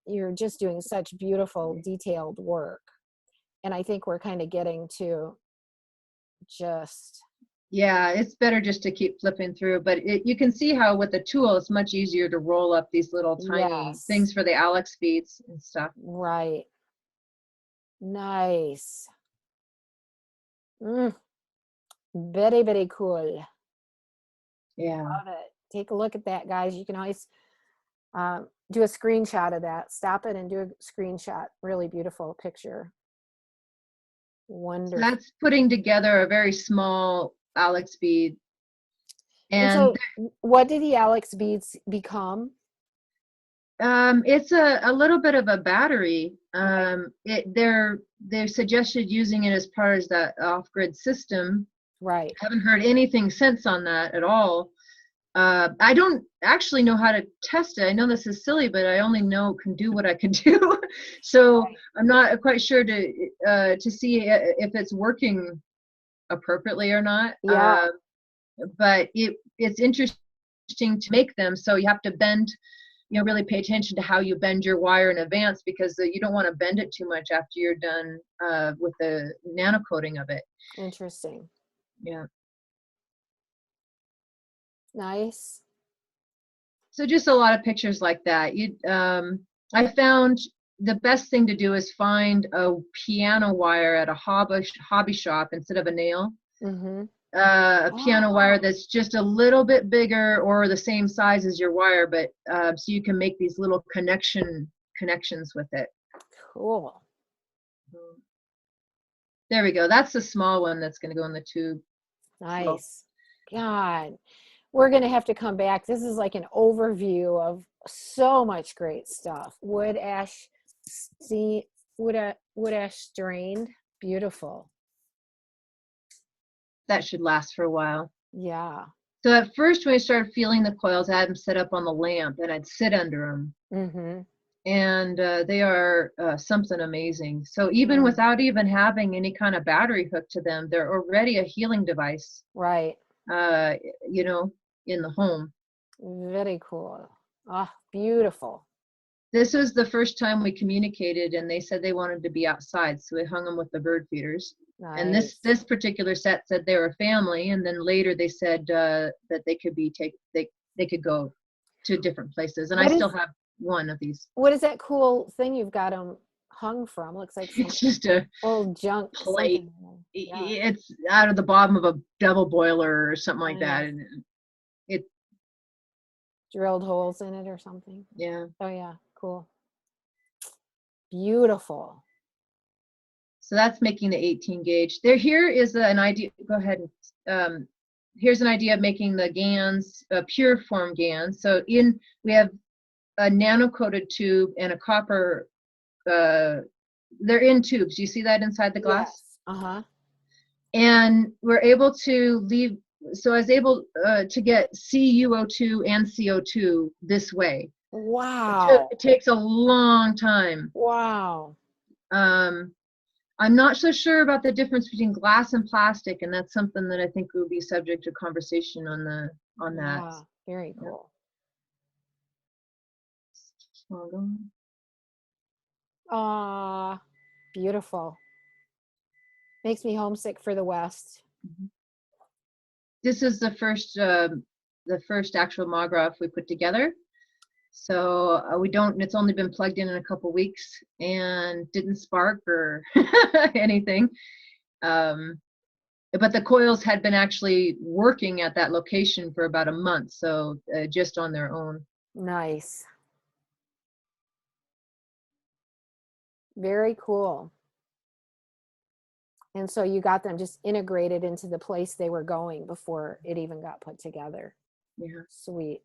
You're just doing such beautiful, detailed work. And I think we're kind of getting to just. Yeah, it's better just to keep flipping through. But you can see how with the tool, it's much easier to roll up these little tiny things for the Alex beads and stuff. Right. Nice. Very, very cool. Yeah. Love it. Take a look at that, guys. You can always do a screenshot of that. Stop it and do a screenshot. Really beautiful picture. Wonderful. So that's putting together a very small Alex bead. And so what did the Alex beads become? It's a little bit of a battery. They're suggested using it as part of that off-grid system. Right. Haven't heard anything since on that at all. I don't actually know how to test it. I know this is silly, but I only can do what I can do. So Right. I'm not quite sure to see if it's working appropriately or not. Yeah. But it's interesting to make them, so you have to bend, really pay attention to how you bend your wire in advance, because you don't want to bend it too much after you're done with the nano coating of it. Interesting. Yeah. Nice. So just a lot of pictures like that. I found the best thing to do is find a piano wire at a hobby shop instead of a nail. Mm-hmm. A piano wire that's just a little bit bigger or the same size as your wire, but so you can make these little connections with it. Cool. There we go. That's the small one that's going to go in the tube. Nice. God, we're going to have to come back. This is like an overview of so much great stuff. Wood ash strained. Beautiful. That should last for a while. Yeah. So at first, when I started feeling the coils, I had them set up on the lamp, and I'd sit under them. Mm-hmm. And they are something amazing. So even without even having any kind of battery hooked to them, they're already a healing device. Right. In the home. Very cool. Ah, beautiful. This was the first time we communicated, and they said they wanted to be outside, so we hung them with the bird feeders. Nice. And this particular set said they were family, and then later they said that they could they could go to different places, and I still have one of these. What is that cool thing you've got them hung from? Looks like some it's just a old junk plate. Yeah. It's out of the bottom of a double boiler or something like that, and it drilled holes in it or something. Yeah. Oh yeah, cool. Beautiful. So that's making the 18 gauge. Here is an idea. Go ahead. Here's an idea of making the GANS, pure form GANS. So we have a nano coated tube and a copper. They're in tubes. Do you see that inside the glass? Yes. Uh-huh. And we're able to leave. So I was able to get CuO2 and CO2 this way. Wow. It takes a long time. Wow. I'm not so sure about the difference between glass and plastic, and that's something that I think will be subject to conversation on that. Yeah, very cool. Beautiful. Makes me homesick for the West. This is the first actual Magrav we put together. So it's only been plugged in a couple weeks and didn't spark or anything. But the coils had been actually working at that location for about a month, so just on their own. Nice. Very cool. And so you got them just integrated into the place they were going before it even got put together. Yeah. Sweet.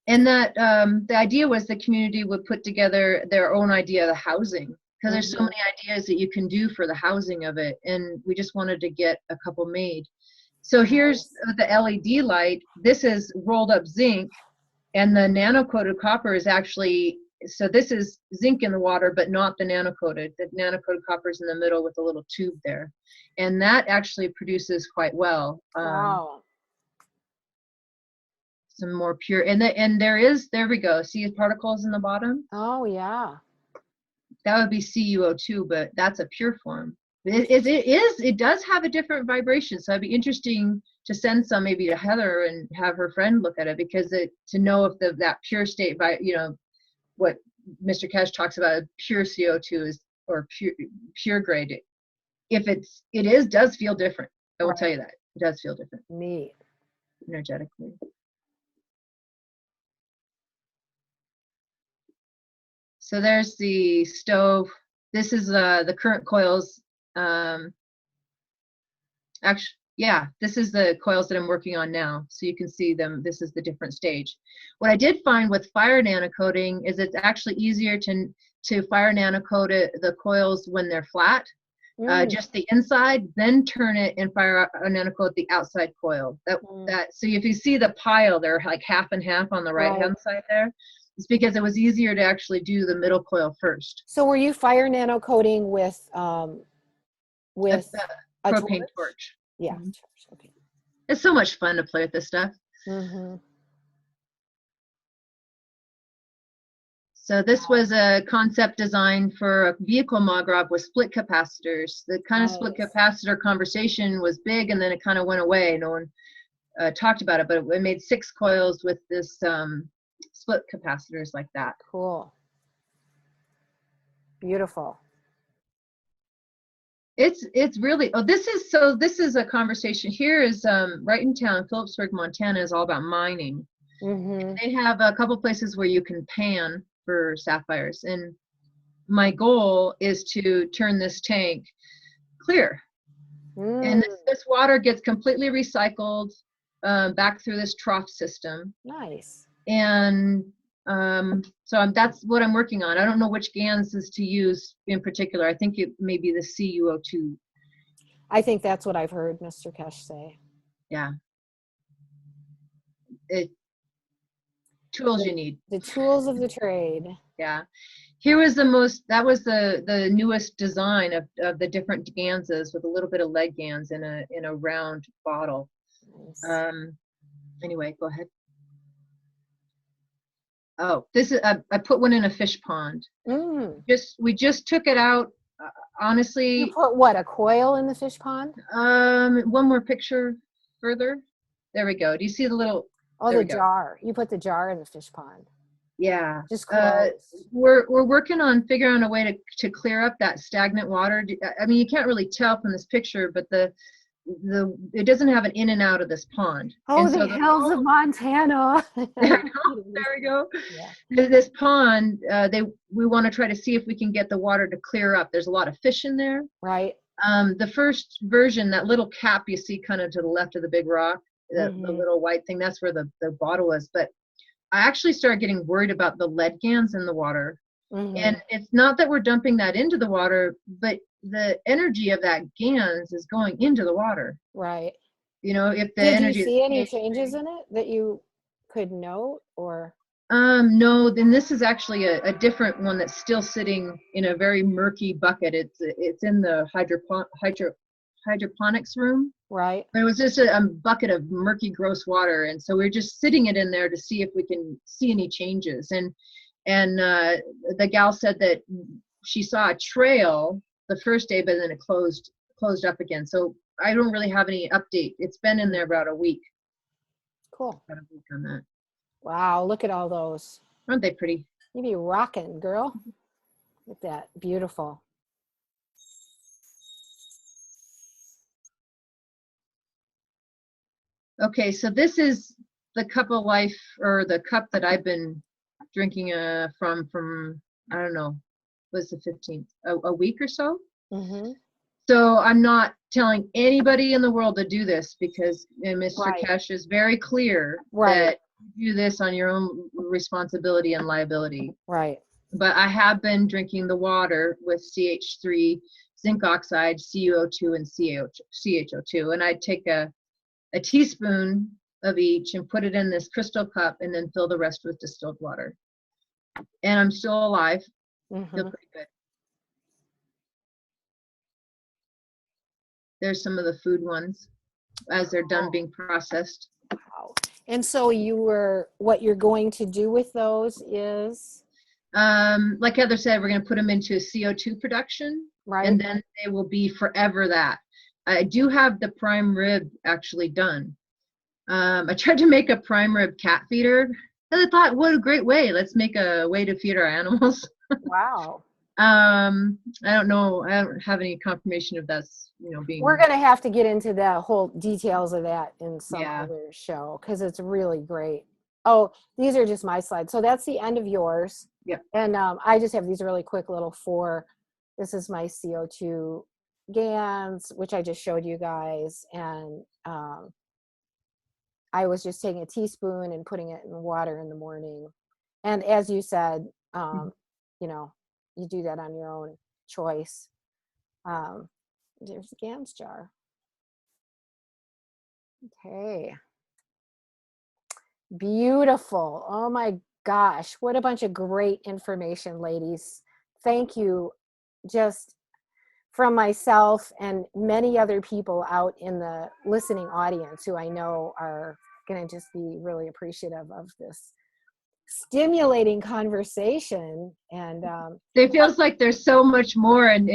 And that the idea was the community would put together their own idea of the housing, because there's so many ideas that you can do for the housing of it, and we just wanted to get a couple made. So here's the LED light. This is rolled up zinc, and the nano coated copper is actually, so this is zinc in the water, but not the nano coated. The nano coated copper is in the middle with a little tube there, and that actually produces quite well. Wow. Some more pure, and there we go. See particles in the bottom? Oh yeah. That would be CuO2, but that's a pure form. It does have a different vibration, so it'd be interesting to send some maybe to Heather and have her friend look at it, because to know if that pure state, what Mr. Keshe talks about, pure CO2 is, or pure grade. If it does feel different. I will tell you that it does feel different. Neat. Energetically. So there's the stove. This is the current coils. Actually, Yeah, this is the coils that I'm working on now. So you can see them. This is the different stage. What I did find with fire nanocoating is it's actually easier to fire nanocoat the coils when they're flat, just the inside, then turn it and fire a nanocoat the outside coil. So if you see the pile, they're like half and half on the right-hand side there. It's because it was easier to actually do the middle coil first. So were you fire nanocoating with a propane torch? Yeah. Okay. It's so much fun to play with this stuff. So this was a concept design for a vehicle Magrav with split capacitors. The kind of split capacitor conversation was big, and then it kind of went away. No one talked about it, but it made 6 coils with this split capacitors like that. Cool. Beautiful. It's really, this is a conversation. Here is right in town, Phillipsburg, Montana is all about mining. They have a couple places where you can pan for sapphires, and my goal is to turn this tank clear. And this water gets completely recycled back through this trough system. Nice. And so that's what I'm working on. I don't know which GANS is to use in particular. I think it may be the CuO2. I think that's what I've heard Mr. Keshe say. Yeah. Tools you need. The tools of the trade. Yeah. Here was that was the newest design of the different GANSes with a little bit of lead GANS in a round bottle. Nice. Anyway, go ahead. Oh, this is I put one in a fish pond. We just took it out. Honestly, you put what, a coil in the fish pond? One more picture further. There we go. Do you see the little? Oh, the jar. You put the jar in the fish pond. Yeah. Just close. We're working on figuring out a way to clear up that stagnant water. I mean, you can't really tell from this picture, but it doesn't have an in and out of this pond. Oh, the hills of Montana. There we go. Yeah. This pond, we want to try to see if we can get the water to clear up. There's a lot of fish in there. Right. The first version, that little cap you see kind of to the left of the big rock, the little white thing, that's where the bottle is. But I actually started getting worried about the lead GANS in the water. And it's not that we're dumping that into the water, but the energy of that GANS is going into the water. Right. You know, if the Did energy you see any changes in it that you could note, or? No, then this is actually a different one that's still sitting in a very murky bucket. It's in the hydroponics room. Right. It was just a bucket of murky, gross water, and so we're just sitting it in there to see if we can see any changes. And the gal said that she saw a trail the first day, but then it closed up again. So I don't really have any update. It's been in there about a week. Cool. About a week on that. Wow, look at all those. Aren't they pretty? You be rocking, girl. Look at that. Beautiful. Okay, so this is the cup of life, or the cup that I've been drinking from I don't know, was the 15th, a week or so. So I'm not telling anybody in the world to do this, because Mr. Keshe is very clear that you do this on your own responsibility and liability. Right. But I have been drinking the water with CH3, zinc oxide, CuO2, and CHO2, and I take a teaspoon of each and put it in this crystal cup, and then fill the rest with distilled water. And I'm still alive. Feel pretty good. There's some of the food ones as they're done being processed. Wow. And so what you're going to do with those is? Like Heather said, we're going to put them into CO2 production. Right. And then they will be forever that. I do have the prime rib actually done. I tried to make a prime rib cat feeder, and I thought, what a great way. Let's make a way to feed our animals. Wow. I don't know. I don't have any confirmation of that's, being. We're going to have to get into the whole details of that in some other show, because it's really great. Oh, these are just my slides. So that's the end of yours. Yeah. And I just have these really quick little 4. This is my CO2 GANS, which I just showed you guys, and I was just taking a teaspoon and putting it in water in the morning. And as you said, you know, you do that on your own choice. There's the GANS jar. Okay. Beautiful. Oh my gosh, what a bunch of great information, ladies. Thank you. Just from myself and many other people out in the listening audience who I know are going to just be really appreciative of this stimulating conversation. And it feels like there's so much more, and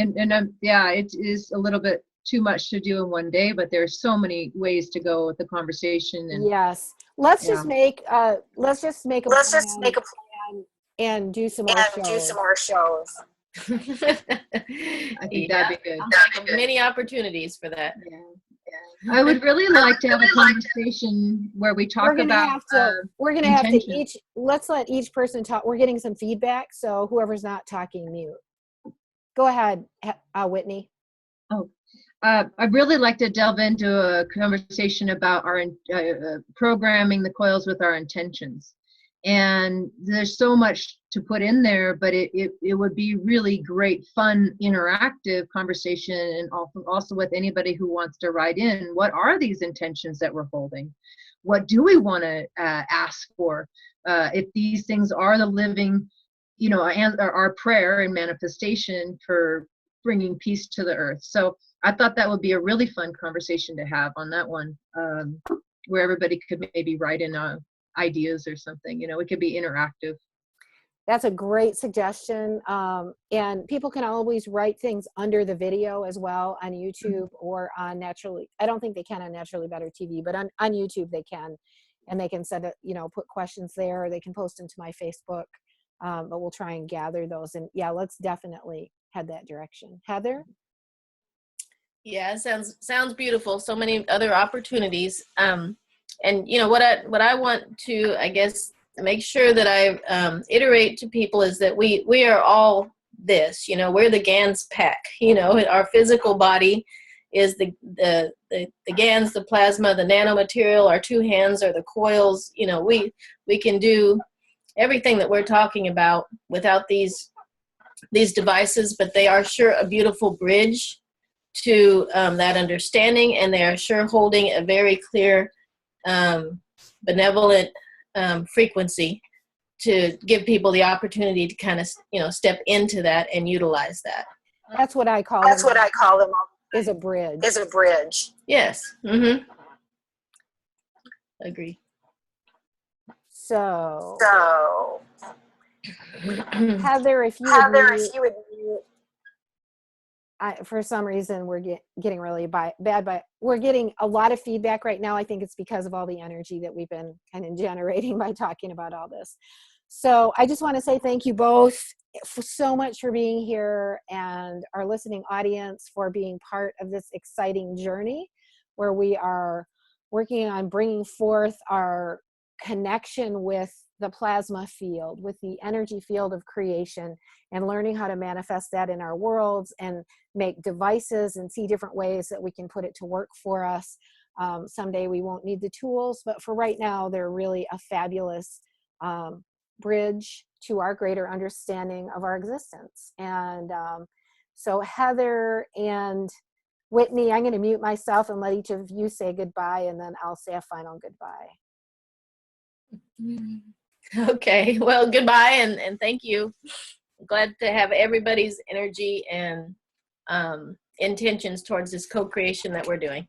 yeah, it is a little bit too much to do in one day, but there's so many ways to go with the conversation. And yes, let's just make a plan and do some more shows. I think that'd be good. Many opportunities for that. Yeah. I would really like to have a conversation where we talk about. We're gonna have to let's let each person talk. We're getting some feedback, so whoever's not talking, mute. Go ahead, Whitney. Oh, I'd really like to delve into a conversation about our programming the coils with our intentions. And there's so much to put in there, but it would be really great, fun, interactive conversation, and also with anybody who wants to write in. What are these intentions that we're holding? What do we want to ask for? If these things are the living, you know, our prayer and manifestation for bringing peace to the earth. So I thought that would be a really fun conversation to have on that one, where everybody could maybe write in ideas or something. You know, it could be interactive. That's a great suggestion. And people can always write things under the video as well on YouTube or on I don't think they can on Naturally Better TV, but on YouTube they can. And they can send it, you know, put questions there, or they can post them to my Facebook. But we'll try and gather those. And yeah, let's definitely head that direction. Heather? Yeah, it sounds beautiful. So many other opportunities. And you know what I want to, I guess, make sure that I iterate to people is that we are all this. You know, we're the GANS pack. You know, our physical body is the GANS, the plasma, the nanomaterial. Our two hands are the coils. You know, we can do everything that we're talking about without these devices, but they are sure a beautiful bridge to that understanding, and they are sure holding a very clear, benevolent frequency to give people the opportunity to kind of, you know, step into that and utilize that. That's what I call them. Is a bridge. Yes. Mm-hmm. Agree. So Heather, if you would mute. For some reason, we're getting really bad, but we're getting a lot of feedback right now. I think it's because of all the energy that we've been kind of generating by talking about all this. So I just want to say thank you both so much for being here, and our listening audience for being part of this exciting journey where we are working on bringing forth our connection with the plasma field, with the energy field of creation, and learning how to manifest that in our worlds and make devices and see different ways that we can put it to work for us. Someday we won't need the tools, but for right now, they're really a fabulous bridge to our greater understanding of our existence. And so Heather and Whitney, I'm going to mute myself and let each of you say goodbye, and then I'll say a final goodbye. Okay, well, goodbye, and thank you. I'm glad to have everybody's energy and intentions towards this co-creation that we're doing.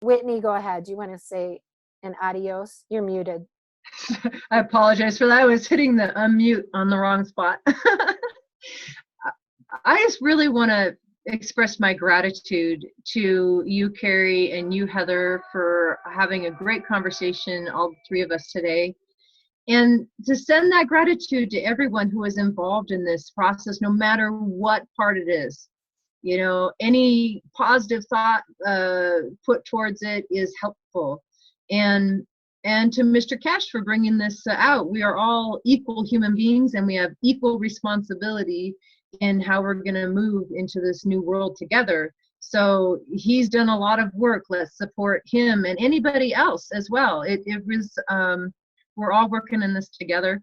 Whitney, go ahead. Do you want to say an adios? You're muted. I apologize for that. I was hitting the unmute on the wrong spot. I just really want to express my gratitude to you, Cary, and you, Heather, for having a great conversation, all three of us today. And to send that gratitude to everyone who is involved in this process, no matter what part it is. You know, any positive thought put towards it is helpful. And And to Mr. Keshe for bringing this out. We are all equal human beings, and we have equal responsibility in how we're going to move into this new world together. So he's done a lot of work. Let's support him and anybody else as well. It was, we're all working in this together.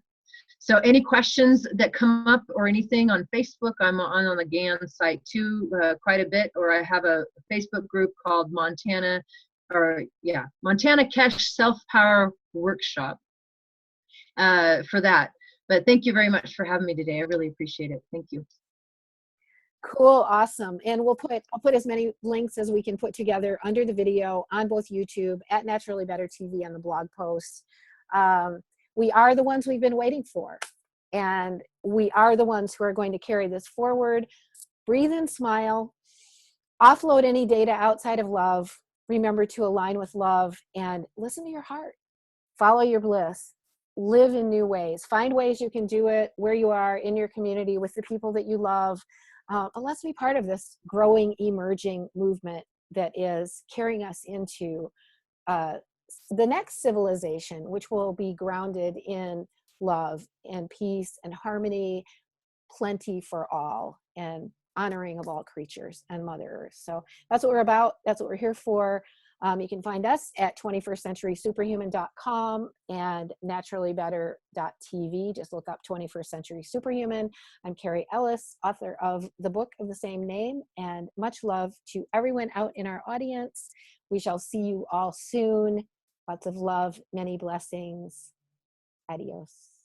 So any questions that come up or anything on Facebook, I'm on the GANS site too, quite a bit, or I have a Facebook group called Montana Keshe Self-Power Workshop for that. But thank you very much for having me today. I really appreciate it. Thank you. Cool, awesome. And I'll put as many links as we can put together under the video on both YouTube, at Naturally Better TV, on the blog post. We are the ones we've been waiting for, and we are the ones who are going to carry this forward. Breathe and smile. Offload any data outside of love. Remember to align with love and listen to your heart. Follow your bliss. Live in new ways. Find ways you can do it where you are, in your community, with the people that you love. And let's be part of this growing, emerging movement that is carrying us into the next civilization, which will be grounded in love and peace and harmony, plenty for all, and honoring of all creatures and Mother Earth. So that's what we're about. That's what we're here for. You can find us at 21stcenturysuperhuman.com and naturallybetter.tv. Just look up 21st Century Superhuman. I'm Cary Ellis, author of the book of the same name, and much love to everyone out in our audience. We shall see you all soon. Lots of love, many blessings. Adios.